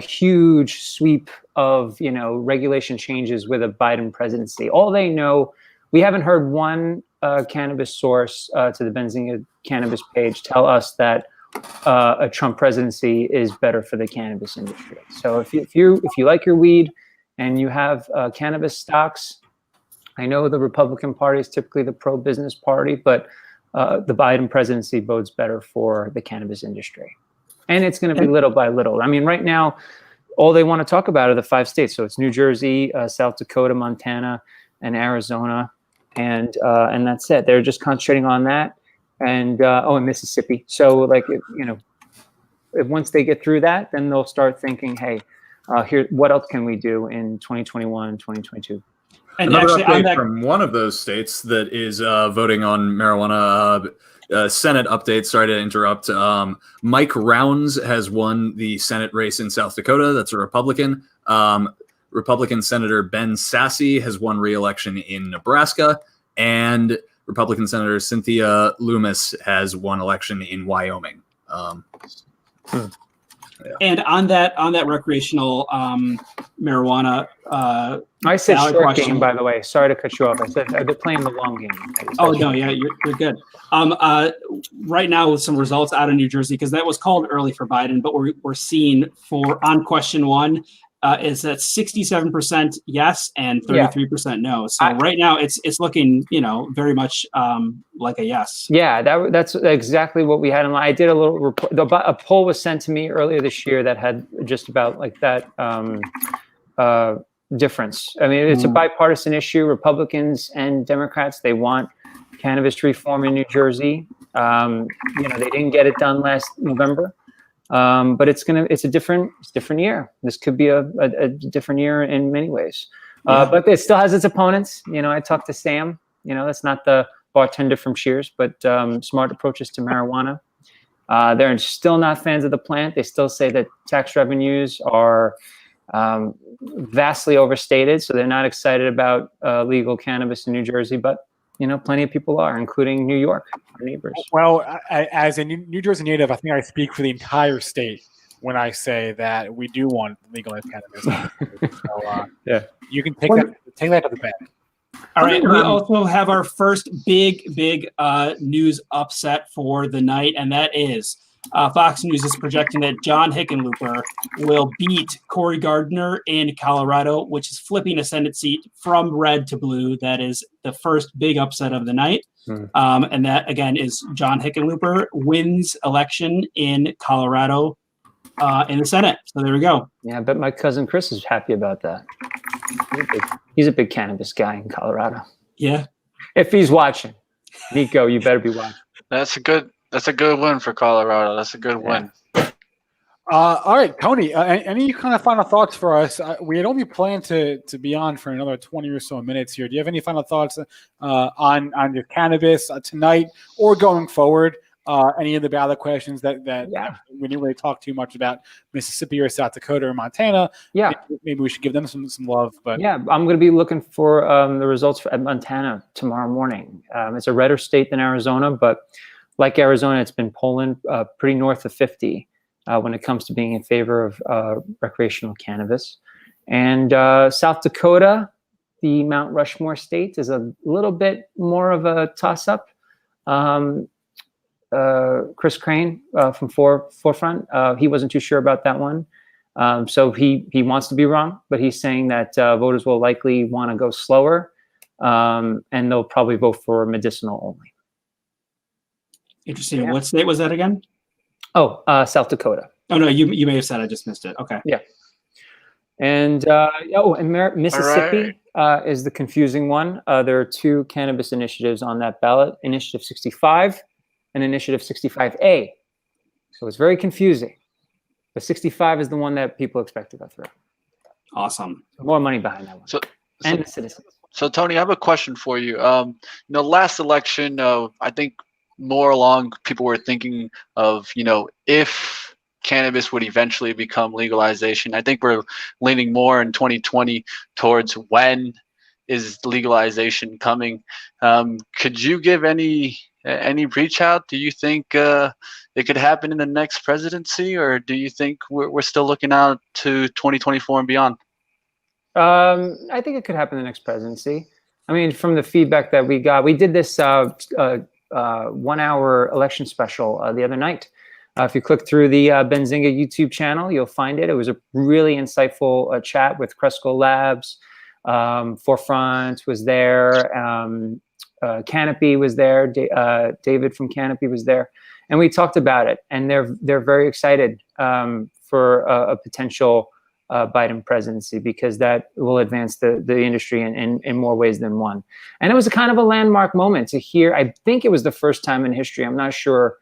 huge sweep of regulation changes with a Biden presidency. All they know, we haven't heard one cannabis source to the Benzinga Cannabis page tell us that a Trump presidency is better for the cannabis industry. So if you like your weed and you have cannabis stocks, I know the Republican Party is typically the pro-business party, but the Biden presidency bodes better for the cannabis industry. And it's going to be little by little. I mean, right now, all they want to talk about are the 5 states. So it's New Jersey, South Dakota, Montana, and Arizona, and that's it. They're just concentrating on that, and Mississippi. So, once they get through that, then they'll start thinking, hey, here, what else can we do in 2021 and 2022? And another update from one of those states that is voting on marijuana. Senate update. Sorry to interrupt. Mike Rounds has won the Senate race in South Dakota. That's a Republican. Republican Senator Ben Sasse has won re-election in Nebraska, and Republican Senator Cynthia Loomis has won election in Wyoming. And on that recreational marijuana, I said short game, by the way. Sorry to cut you off. I said they're playing the long game. Oh no, yeah, you're good. Right now with some results out of New Jersey, because that was called early for Biden, but we're seeing on question 1 is that 67% yes and 33% no. So right now it's looking very much like a yes. Yeah, that's exactly what we had in mind. I did a little report. A poll was sent to me earlier this year that had just about like that difference. I mean, it's a bipartisan issue. Republicans and Democrats, they want cannabis reform in New Jersey. They didn't get it done last November. But it's a different year. This could be a different year in many ways. But it still has its opponents. I talked to Sam. That's not the bartender from Cheers, but smart approaches to marijuana. They're still not fans of the plant. They still say that tax revenues are vastly overstated, so they're not excited about legal cannabis in New Jersey. But plenty of people are, including New York, our neighbors. Well, as a New Jersey native, I think I speak for the entire state when I say that we do want legalized cannabis. So, you can take that to the bank. All right. We also have our first big news upset for the night, and that is Fox News is projecting that John Hickenlooper will beat Cory Gardner in Colorado, which is flipping a Senate seat from red to blue. That is the first big upset of the night. And that, again, is John Hickenlooper wins election in Colorado in the Senate. So there we go. Yeah, I bet my cousin Chris is happy about that. He's a big cannabis guy in Colorado. Yeah. If he's watching, Nico, you better be watching. That's a good win for Colorado. That's a good win. All right, Tony, any kind of final thoughts for us? We had only planned to be on for another 20 or so minutes here. Do you have any final thoughts on your cannabis tonight or going forward? Any of the ballot questions that we didn't really talk too much about Mississippi or South Dakota or Montana. Yeah, maybe we should give them some love. But yeah, I'm going to be looking for the results at Montana tomorrow morning. It's a redder state than Arizona, but like Arizona, it's been polling pretty north of 50 when it comes to being in favor of recreational cannabis. And South Dakota, the Mount Rushmore state, is a little bit more of a toss-up. Chris Crane from Forefront, he wasn't too sure about that one. So he wants to be wrong, but he's saying that voters will likely want to go slower, and they'll probably vote for medicinal only. Interesting. Yeah. What state was that again? Oh, South Dakota. Oh, no, you may have said, I just missed it. Okay. Yeah. And Mississippi is the confusing one. There are two cannabis initiatives on that ballot, Initiative 65 and Initiative 65A. So it's very confusing. But 65 is the one that people expect to go through. Awesome. More money behind that one. And the citizens. So, Tony, I have a question for you. Last election, I think more along people were thinking of, if cannabis would eventually become legalization. I think we're leaning more in 2020 towards when is legalization coming. Could you give any reach out? Do you think it could happen in the next presidency, or do you think we're still looking out to 2024 and beyond? I think it could happen in the next presidency. I mean, from the feedback that we got, we did this 1-hour election special the other night. If you click through the Benzinga YouTube channel, you'll find it. It was a really insightful chat with Cresco Labs. Forefront was there. Canopy was there. David from Canopy was there, and we talked about it. And they're very excited for a potential Biden presidency, because that will advance the industry in more ways than one. And it was a kind of a landmark moment to hear. I think it was the first time in history, I'm not sure,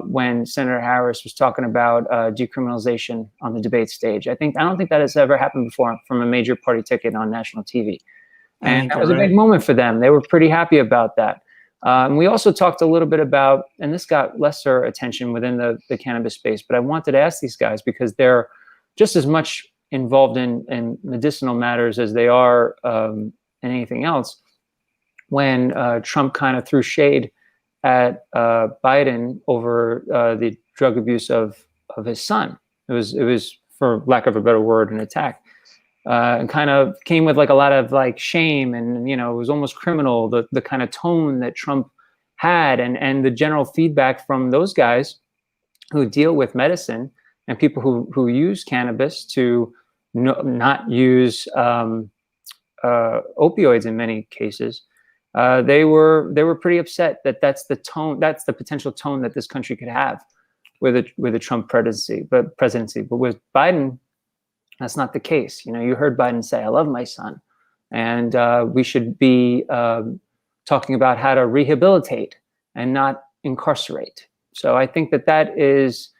when Senator Harris was talking about decriminalization on the debate stage. I don't think that has ever happened before from a major party ticket on national TV. And that was a big moment for them. They were pretty happy about that. And we also talked a little bit about, and this got lesser attention within the cannabis space, but I wanted to ask these guys because they're just as much involved in medicinal matters as they are in anything else. When Trump kind of threw shade at Biden over the drug abuse of his son, it was, for lack of a better word, an attack. And kind of came with like a lot of like shame, and it was almost criminal, the kind of tone that Trump had, and the general feedback from those guys who deal with medicine and people who use cannabis to not use opioids in many cases. They were pretty upset that that's the potential tone that this country could have with a Trump presidency. But with Biden, that's not the case. You heard Biden say, "I love my son," and we should be talking about how to rehabilitate and not incarcerate. So I think that's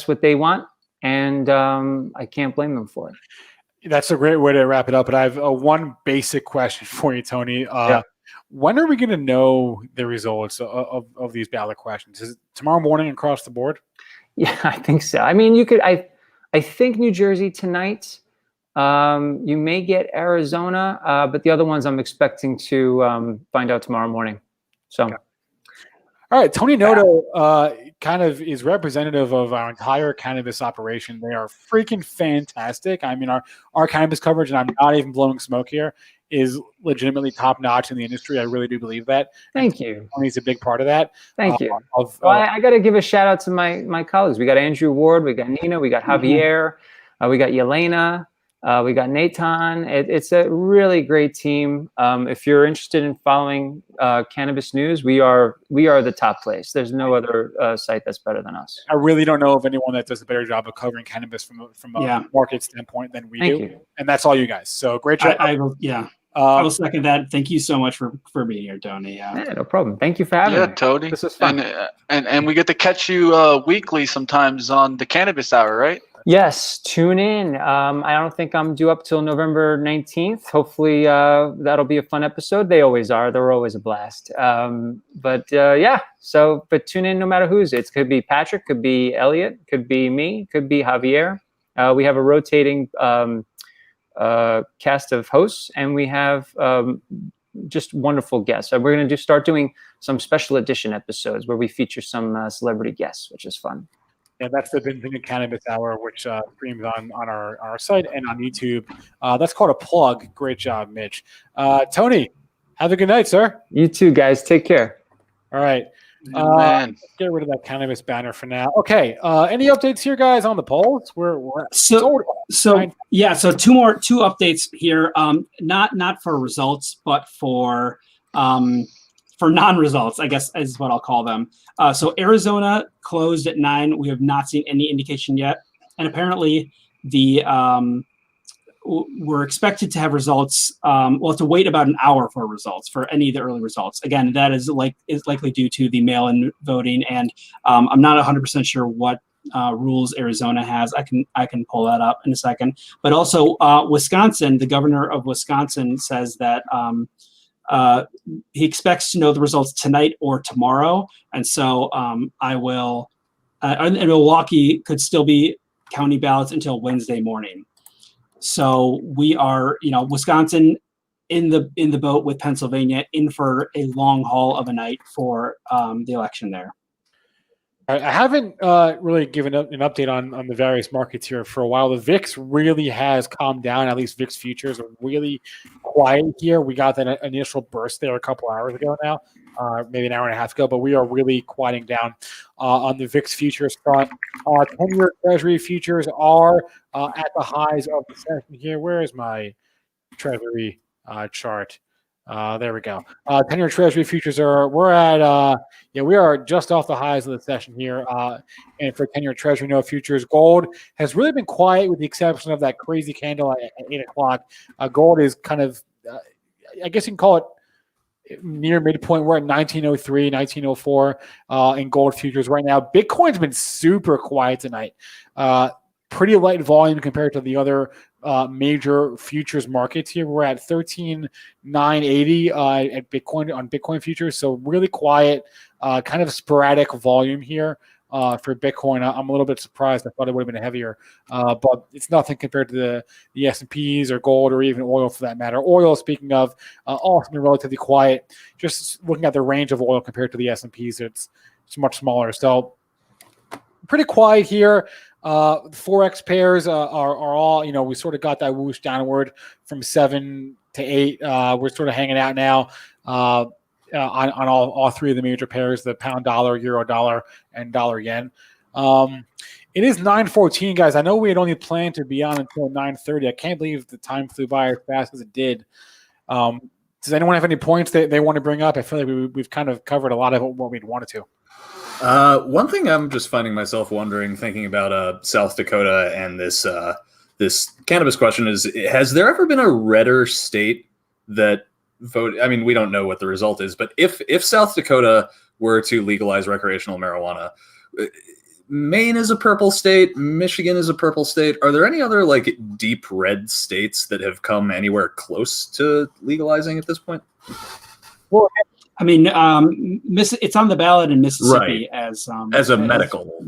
what they want, and I can't blame them for it. That's a great way to wrap it up. But I have one basic question for you, Tony. When are we going to know the results of these ballot questions? Is it tomorrow morning across the board? Yeah, I think so. I mean, you could. I think New Jersey tonight. You may get Arizona, but the other ones I'm expecting to find out tomorrow morning. So. Okay. All right, Tony Noto kind of is representative of our entire cannabis operation. They are freaking fantastic. I mean, our cannabis coverage, and I'm not even blowing smoke here, is legitimately top notch in the industry. I really do believe that. Thank you. Tony's a big part of that. Thank you. I got to give a shout out to my colleagues. We got Andrew Ward, we got Nina, we got Javier, we got Yelena, we got Nathan. It's a really great team. If you're interested in following cannabis news, we are the top place. There's no other site that's better than us. I really don't know of anyone that does a better job of covering cannabis from a market standpoint than we do. And that's all you guys. So great job. I will second that. Thank you so much for being here, Tony. Yeah, no problem. Thank you for having me. Yeah, Tony. This is fun. And we get to catch you weekly sometimes on the Cannabis Hour, right? Yes, tune in. I don't think I'm due up till November 19th. Hopefully that'll be a fun episode. They always are. They're always a blast. But tune in no matter who's. It could be Patrick, could be Elliot, could be me, could be Javier. We have a rotating cast of hosts, and we have just wonderful guests. So we're going to start doing some special edition episodes where we feature some celebrity guests, which is fun. Yeah, that's the Benzinga Cannabis Hour, which streams on our site and on YouTube. That's called a plug. Great job, Mitch. Tony, have a good night, sir. You too, guys. Take care. All right. Let's get rid of that cannabis banner for now. Okay. Any updates here, guys, on the polls? So two updates here. Not for results, but for non-results, I guess is what I'll call them. So Arizona closed at 9. We have not seen any indication yet, and apparently we're expected to have results. We'll have to wait about an hour for results for any of the early results. Again, that is likely due to the mail-in voting, and I'm not 100% sure what rules Arizona has. I can pull that up in a second. But also Wisconsin, the governor of Wisconsin says that he expects to know the results tonight or tomorrow, and so I will. And Milwaukee could still be county ballots until Wednesday morning. So we are, Wisconsin in the boat with Pennsylvania, in for a long haul of a night for the election there. I haven't really given an update on the various markets here for a while. The VIX really has calmed down. At least VIX futures are really quiet here. We got that initial burst there a couple hours ago now, maybe an hour and a half ago, but we are really quieting down on the VIX futures front. 10-year Treasury futures are at the highs of the session here. Where is my Treasury chart? There we go. 10-year Treasury futures we are just off the highs of the session here. And for 10-year Treasury note futures, gold has really been quiet with the exception of that crazy candle at 8 o'clock. Gold is kind of, I guess you can call it near midpoint. We're at 1903, 1904 in gold futures right now. Bitcoin's been super quiet tonight. Pretty light volume compared to the other major futures markets here. We're at 13,980 at Bitcoin on Bitcoin futures. So really quiet, kind of sporadic volume here for Bitcoin. I'm a little bit surprised. I thought it would have been heavier, but it's nothing compared to the S&Ps or gold or even oil for that matter. Oil, speaking of, also been relatively quiet. Just looking at the range of oil compared to the S&Ps, it's much smaller. So pretty quiet here. Forex pairs are all, we sort of got that whoosh downward from 7 to 8. We're sort of hanging out now on all three of the major pairs, the pound dollar, euro dollar, and dollar yen. It is 9:14, guys. I know we had only planned to be on until 9:30. I can't believe the time flew by as fast as it did. Does anyone have any points they want to bring up? I feel like we've kind of covered a lot of what we'd wanted to. One thing I'm just finding myself wondering, thinking about South Dakota and this cannabis question is: has there ever been a redder state that voted? I mean, we don't know what the result is, but if South Dakota were to legalize recreational marijuana, Maine is a purple state, Michigan is a purple state. Are there any other like deep red states that have come anywhere close to legalizing at this point? Well, I mean, it's on the ballot in Mississippi as a medical,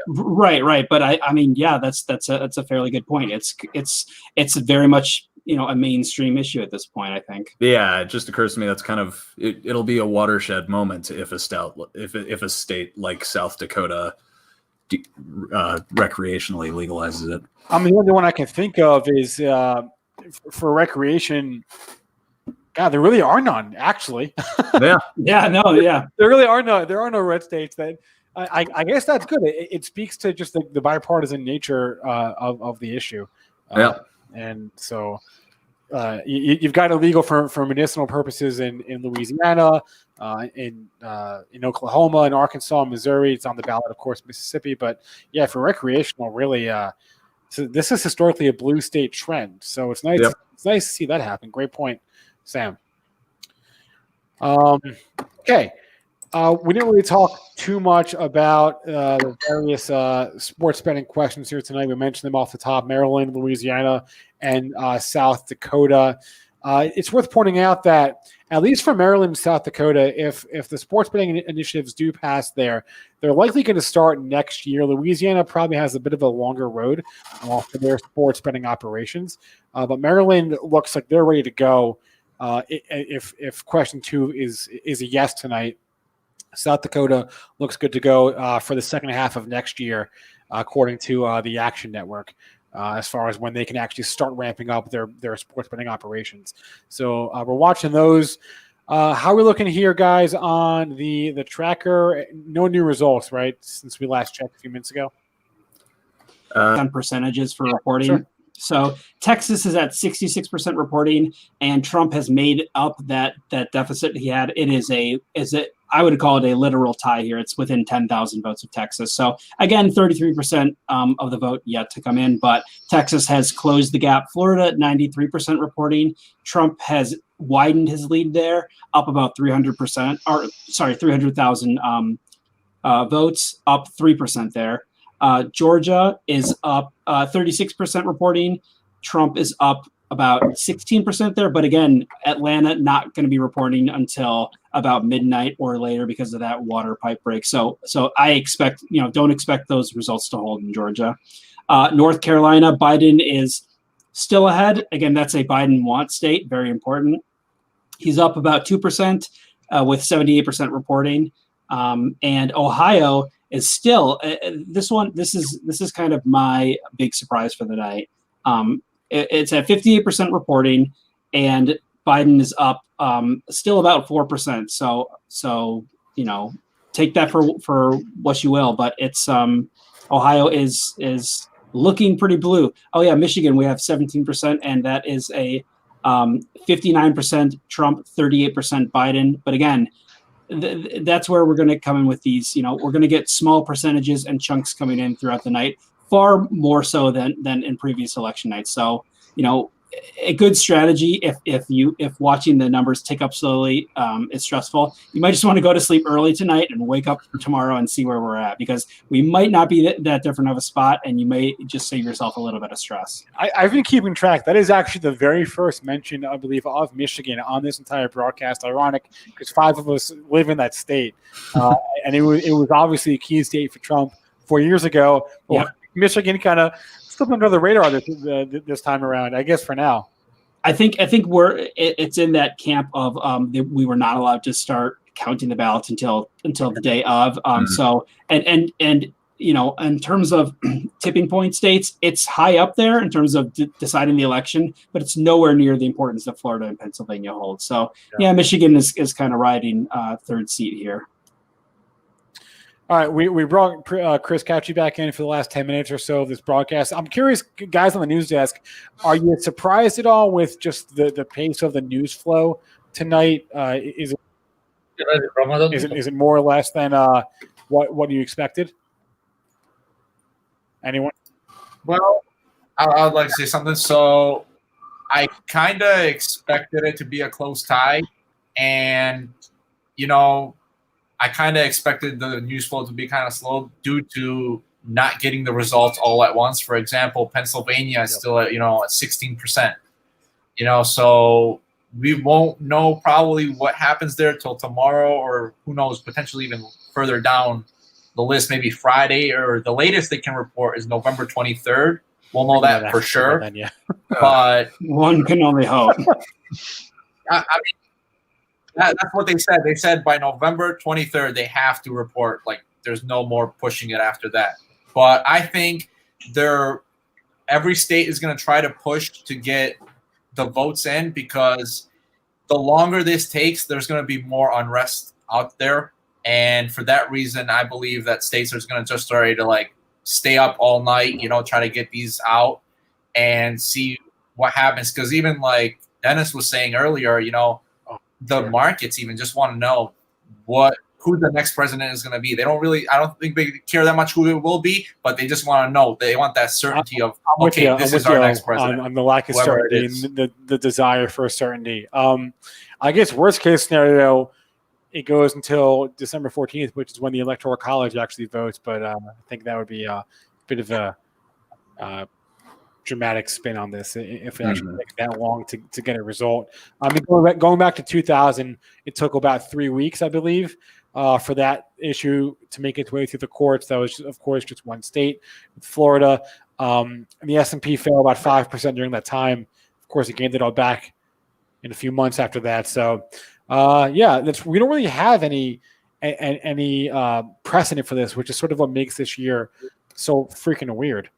right. But I mean, yeah, that's a fairly good point. It's very much a mainstream issue at this point, I think. Yeah, it just occurs to me that's kind of it'll be a watershed moment if a state like South Dakota recreationally legalizes it. I mean, the only one I can think of is for recreation, God, there really are none, actually. Yeah. There really are no. There are no red states that. I guess that's good. It speaks to just the bipartisan nature of the issue. And so you've got illegal for medicinal purposes in Louisiana, in Oklahoma, and Arkansas, Missouri. It's on the ballot, of course, Mississippi. But yeah, for recreational, really, so this is historically a blue state trend. So it's nice. Yep. It's nice to see that happen. Great point, Sam. Okay. We didn't really talk too much about the various sports betting questions here tonight. We mentioned them off the top: Maryland, Louisiana, and South Dakota. It's worth pointing out that at least for Maryland and South Dakota, if the sports betting initiatives do pass there, they're likely going to start next year. Louisiana probably has a bit of a longer road for their sports betting operations, but Maryland looks like they're ready to go. If question 2 is a yes tonight, South Dakota looks good to go for the second half of next year, according to the Action Network, as far as when they can actually start ramping up their sports betting operations. So we're watching those. How are we looking here, guys, on the tracker? No new results, right, since we last checked a few minutes ago? On percentages for reporting. Sure. So Texas is at 66% reporting, and Trump has made up that deficit he had. It is I would call it a literal tie here. It's within 10,000 votes of Texas. So again, 33% of the vote yet to come in, but Texas has closed the gap. Florida at 93% reporting. Trump has widened his lead there, up about 300,000 votes, up 3% there. Georgia is up 36% reporting. Trump is up about 16% there. But again, Atlanta not going to be reporting until about midnight or later because of that water pipe break. So I expect, don't expect those results to hold in Georgia. North Carolina, Biden is still ahead. Again, that's a Biden want state, very important. He's up about 2% with 78% reporting. And Ohio is still this is kind of my big surprise for the night. It's at 58% reporting, and Biden is up still about 4%. So take that for what you will, but it's Ohio is looking pretty blue. Oh yeah, Michigan, we have 17%, and that is a 59% Trump, 38% Biden. But again, that's where we're going to come in with these. We're going to get small percentages and chunks coming in throughout the night, far more so than in previous election nights. So, a good strategy if watching the numbers tick up slowly is stressful. You might just want to go to sleep early tonight and wake up tomorrow and see where we're at, because we might not be that different of a spot, and you may just save yourself a little bit of stress. I've been keeping track. That is actually the very first mention, I believe, of Michigan on this entire broadcast. Ironic, because 5 of us live in that state, and it was obviously a key state for Trump 4 years ago. Well, yeah. Michigan kind of slipped under the radar this time around, I guess, for now. I think it's in that camp of we were not allowed to start counting the ballots until the day of. So and in terms of tipping point states, it's high up there in terms of deciding the election, but it's nowhere near the importance that Florida and Pennsylvania hold. So yeah, Michigan is kind of riding third seat here. All right, we brought Chris Katje back in for the last 10 minutes or so of this broadcast. I'm curious, guys on the news desk, are you surprised at all with just the pace of the news flow tonight? Is it more or less than what you expected? Anyone? Well, I would like to say something. So I kind of expected it to be a close tie, and I kind of expected the news flow to be kind of slow due to not getting the results all at once. For example, Pennsylvania is still at 16%. So we won't know probably what happens there till tomorrow, or who knows, potentially even further down the list, maybe Friday, or the latest they can report is November 23rd. We'll know that for sure. Then, yeah. But one can only hope. I mean, that's what they said. They said by November 23rd, they have to report. Like, there's no more pushing it after that. But I think every state is going to try to push to get the votes in, because the longer this takes, there's going to be more unrest out there. And for that reason, I believe that states are going to just start to like stay up all night, try to get these out and see what happens. Because even like Dennis was saying earlier, the markets even just want to know who the next president is going to be. They don't really, I don't think they care that much who it will be, but they just want to know. They want that certainty of, okay, this is our next president. On the lack of certainty and the desire for certainty. I guess worst case scenario, it goes until December 14th, which is when the Electoral College actually votes. But I think that would be a bit of a dramatic spin on this if it actually takes that long to get a result. I mean, going back to 2000, it took about 3 weeks, I believe, for that issue to make its way through the courts. That was, of course, just one state, Florida. And the S&P fell about 5% during that time. Of course, it gained it all back in a few months after that. So, we don't really have any precedent for this, which is sort of what makes this year so freaking weird.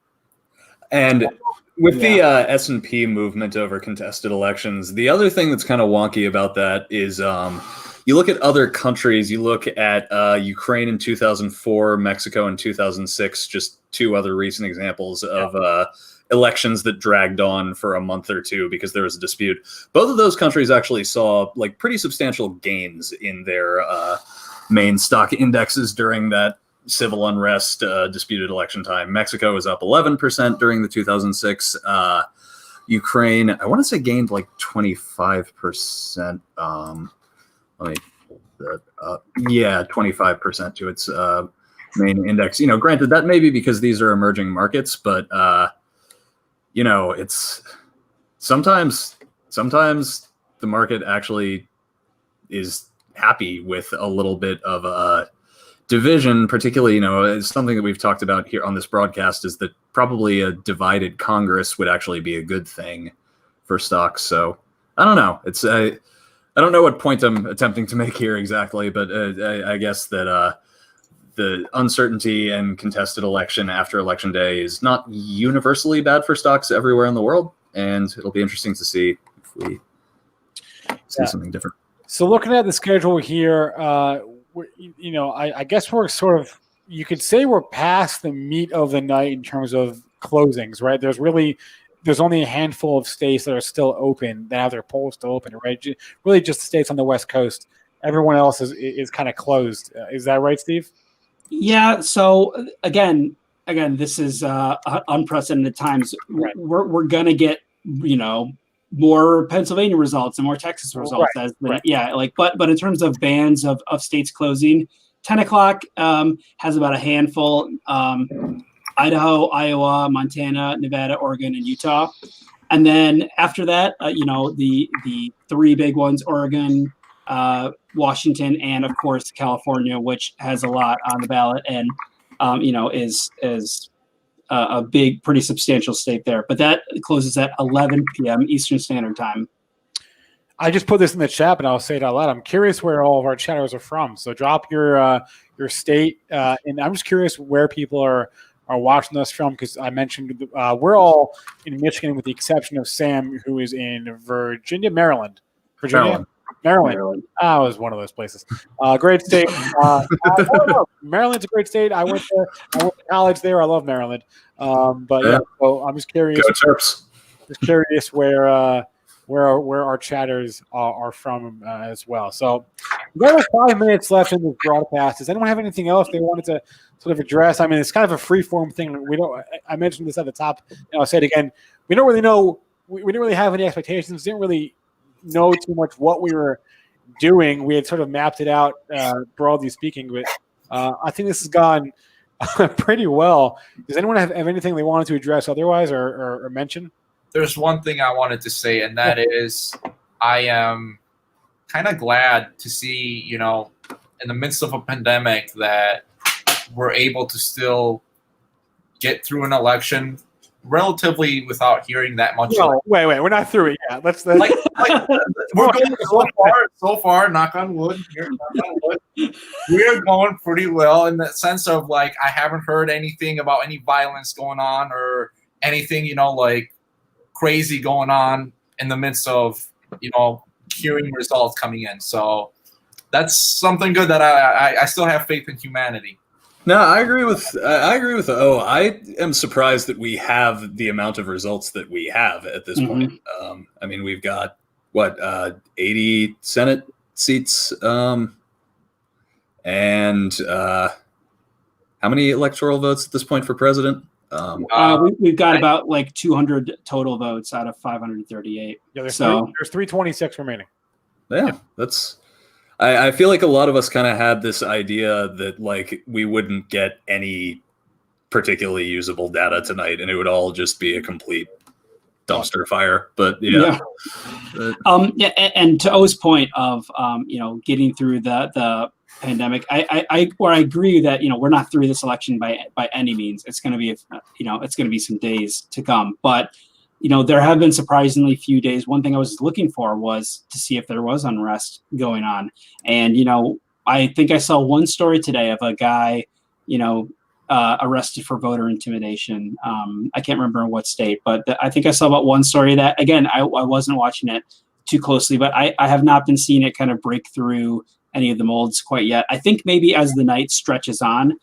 And with the S&P movement over contested elections, the other thing that's kind of wonky about that is you look at other countries. You look at Ukraine in 2004, Mexico in 2006, just two other recent examples of elections that dragged on for a month or two because there was a dispute. Both of those countries actually saw like pretty substantial gains in their main stock indexes during that civil unrest disputed election time. Mexico was up 11% during the 2006. Ukraine, I want to say, gained like 25%. Let me pull that up. Yeah, 25% to its main index. Granted, that may be because these are emerging markets, but it's sometimes the market actually is happy with a little bit of a division, particularly, it's something that we've talked about here on this broadcast, is that probably a divided Congress would actually be a good thing for stocks. So I don't know. I don't know what point I'm attempting to make here exactly, but I guess that the uncertainty and contested election after election day is not universally bad for stocks everywhere in the world, and it'll be interesting to see if we see something different. So looking at the schedule here, I guess we're sort of, you could say we're past the meat of the night in terms of closings, right? There's only a handful of states that are still open, that have their polls still open, right? Really just the states on the West Coast. Everyone else is kind of closed. Is that right, Steve? Yeah. So again, this is unprecedented times. Right. We're gonna get more Pennsylvania results and more Texas results but in terms of bans of states closing, 10 o'clock has about a handful: Idaho, Iowa, Montana, Nevada, Oregon, and Utah. And then after that, the three big ones: Oregon, Washington, and of course California, which has a lot on the ballot and is a big, pretty substantial state there. But that closes at 11 p.m. Eastern Standard Time. I just put this in the chat, and I'll say it out loud. I'm curious where all of our chatters are from. So drop your state, and I'm just curious where people are watching us from, because I mentioned we're all in Michigan with the exception of Sam, who is in Maryland. Maryland. I was one of those places. Great state. Maryland's a great state. I went to college there. I love Maryland. So I'm just curious. Go Terps. Just curious where our chatters are from as well. So we've got 5 minutes left in this broadcast. Does anyone have anything else they wanted to sort of address? I mean, it's kind of a free form thing. I mentioned this at the top, and I'll say it again. We don't really know. We didn't really have any expectations. Didn't really know too much what we were doing. We had sort of mapped it out, broadly speaking, but I think this has gone pretty well. Does anyone have anything they wanted to address otherwise or mention? There's one thing I wanted to say, and that is I am kind of glad to see, in the midst of a pandemic, that we're able to still get through an election relatively without hearing that much. No, wait, we're not through it yet. Let's we're going so far, knock on wood. We're going pretty well in the sense of I haven't heard anything about any violence going on or anything, crazy going on in the midst of, hearing results coming in. So that's something good that I still have faith in humanity. No, I agree with I am surprised that we have the amount of results that we have at this point. I mean, we've got 80 Senate seats, and how many electoral votes at this point for president? We've got about like 200 total votes out of 538. Yeah, there's 326 remaining. Yeah, that's. I feel like a lot of us kind of had this idea that like we wouldn't get any particularly usable data tonight, and it would all just be a complete dumpster fire. But yeah. And to O's point of getting through the pandemic, I agree that we're not through this election by any means. It's going to be it's going to be some days to come, but there have been surprisingly few days. One thing I was looking for was to see if there was unrest going on. And, I think I saw one story today of a guy, arrested for voter intimidation. I can't remember in what state, but I think I saw about one story that, again, I wasn't watching it too closely, but I have not been seeing it kind of break through any of the molds quite yet. I think maybe as the night stretches on,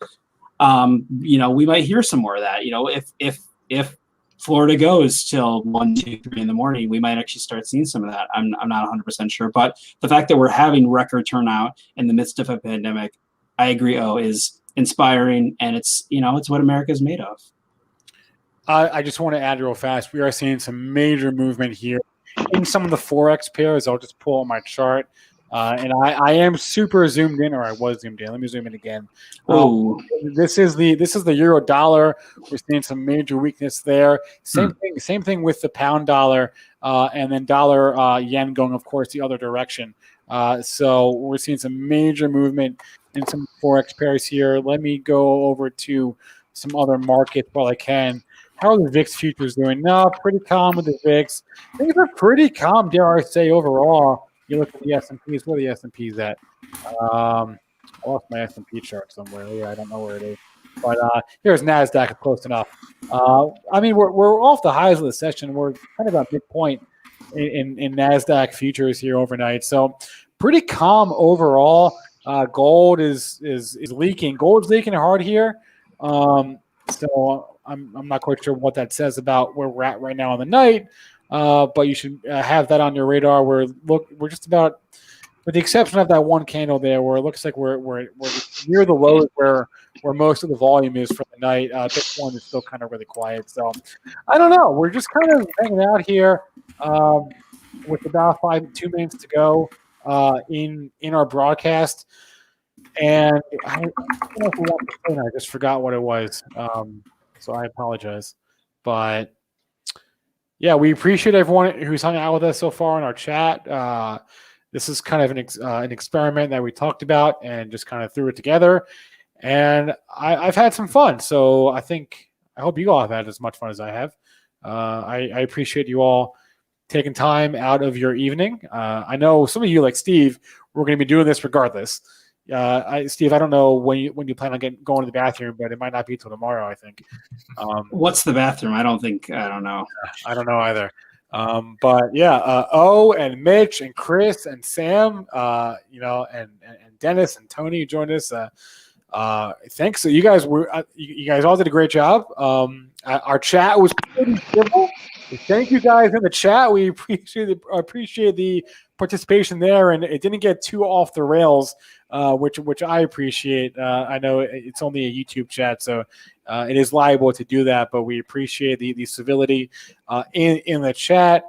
we might hear some more of that. If Florida goes till 1, 2, 3 in the morning, we might actually start seeing some of that. I'm not 100% sure, but the fact that we're having record turnout in the midst of a pandemic, I agree, is inspiring, and it's what America's made of. I just want to add real fast, we are seeing some major movement here in some of the forex pairs. I'll just pull up my chart. And I am super zoomed in, or I was zoomed in. Let me zoom in again. This is the euro dollar. We're seeing some major weakness there. Same thing with the pound dollar, and then dollar yen going, of course, the other direction. So we're seeing some major movement in some forex pairs here. Let me go over to some other markets while I can. How are the VIX futures doing? No, pretty calm with the VIX. Things are pretty calm, dare I say, overall. You look at the S&Ps. Where are the S&Ps at? I lost my S&P chart somewhere. Yeah, I don't know where it is. But here's NASDAQ, close enough. I mean, we're off the highs of the session. We're kind of at midpoint in NASDAQ futures here overnight. So pretty calm overall. Gold is leaking. Gold's leaking hard here. So I'm not quite sure what that says about where we're at right now on the night. But you should have that on your radar. We're just about, with the exception of that one candle there, where it looks like we're near the lows where most of the volume is for the night. Bitcoin is still kind of really quiet. So I don't know. We're just kind of hanging out here with about 2 minutes to go in our broadcast. And I don't know if we want to say, I just forgot what it was. So I apologize, but. Yeah, we appreciate everyone who's hung out with us so far in our chat. This is kind of an experiment that we talked about and just kind of threw it together. And I've had some fun. So I hope you all have had as much fun as I have. I appreciate you all taking time out of your evening. I know some of you, like Steve, we're going to be doing this regardless. Steve, I don't know when you plan on going to the bathroom, but it might not be till tomorrow, I think. What's the bathroom? I don't know. I don't know either. But yeah, O and Mitch and Chris and Sam, and Dennis and Tony joined us. Thanks. So you guys all did a great job. Our chat was pretty simple. Thank you guys in the chat. We appreciate the participation there, and it didn't get too off the rails, which I appreciate. I know it's only a YouTube chat, so it is liable to do that, but we appreciate the civility in the chat.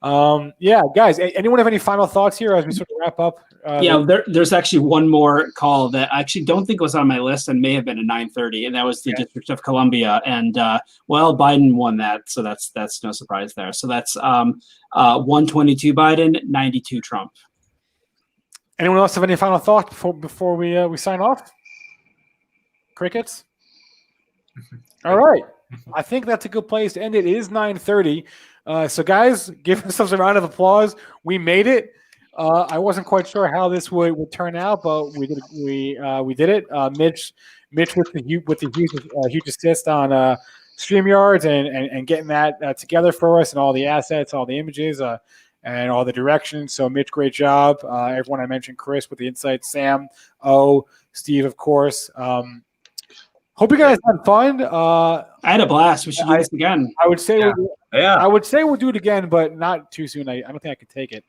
Yeah, guys, anyone have any final thoughts here as we sort of wrap up? There's actually one more call that I actually don't think was on my list and may have been at 9:30, and that was the District of Columbia. And Biden won that, so that's no surprise there. So that's 122 Biden, 92 Trump. Anyone else have any final thoughts before we sign off? Crickets. All right, I think that's a good place to end it. It is 9:30. So guys, give ourselves a round of applause. We made it. I wasn't quite sure how this would turn out, but we did. We did it. Mitch with the huge assist on StreamYards and getting that together for us and all the assets, all the images, and all the directions. So Mitch, great job. Everyone I mentioned, Chris with the insights, Sam, Steve, of course. Hope you guys had fun. I had a blast. We should do this again. I would say Yeah. I would say we'll do it again, but not too soon. I don't think I could take it.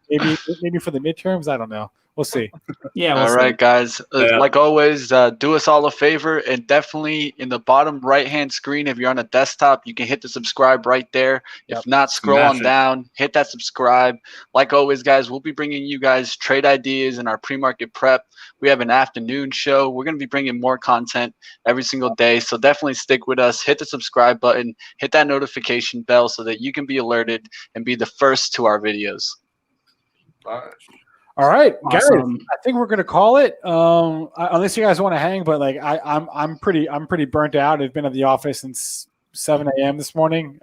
Maybe for the midterms. I don't know. We'll see. Yeah. All right, guys. Yeah. Like always, do us all a favor, and definitely in the bottom right-hand screen, if you're on a desktop, you can hit the subscribe right there. Yep. If not, scroll Smash on it. down, hit that subscribe. Like always, guys, we'll be bringing you guys trade ideas in our pre-market prep. We have an afternoon show. We're going to be bringing more content every single day, so definitely stick with us. Hit the subscribe button, hit that notification bell so that you can be alerted and be the first to our videos. All right, Awesome. guys. I think we're gonna call it. Unless you guys want to hang, but like I'm pretty burnt out. I've been at the office since 7 a.m. this morning.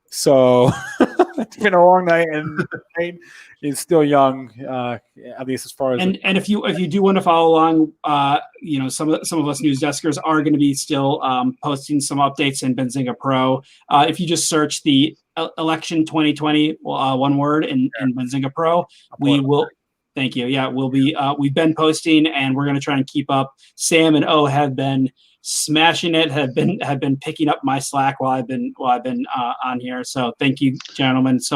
So it's been a long night, and the night is still young, at least as far as. And if you do want to follow along, some of us newsdeskers are going to be still posting some updates in Benzinga Pro. If you just search the election 2020 one word in Benzinga Pro, we will. Thank you. Yeah, we'll be. We've been posting, and we're going to try and keep up. Sam and O have been smashing it. Have been picking up my slack while I've been on here. So thank you, gentlemen. So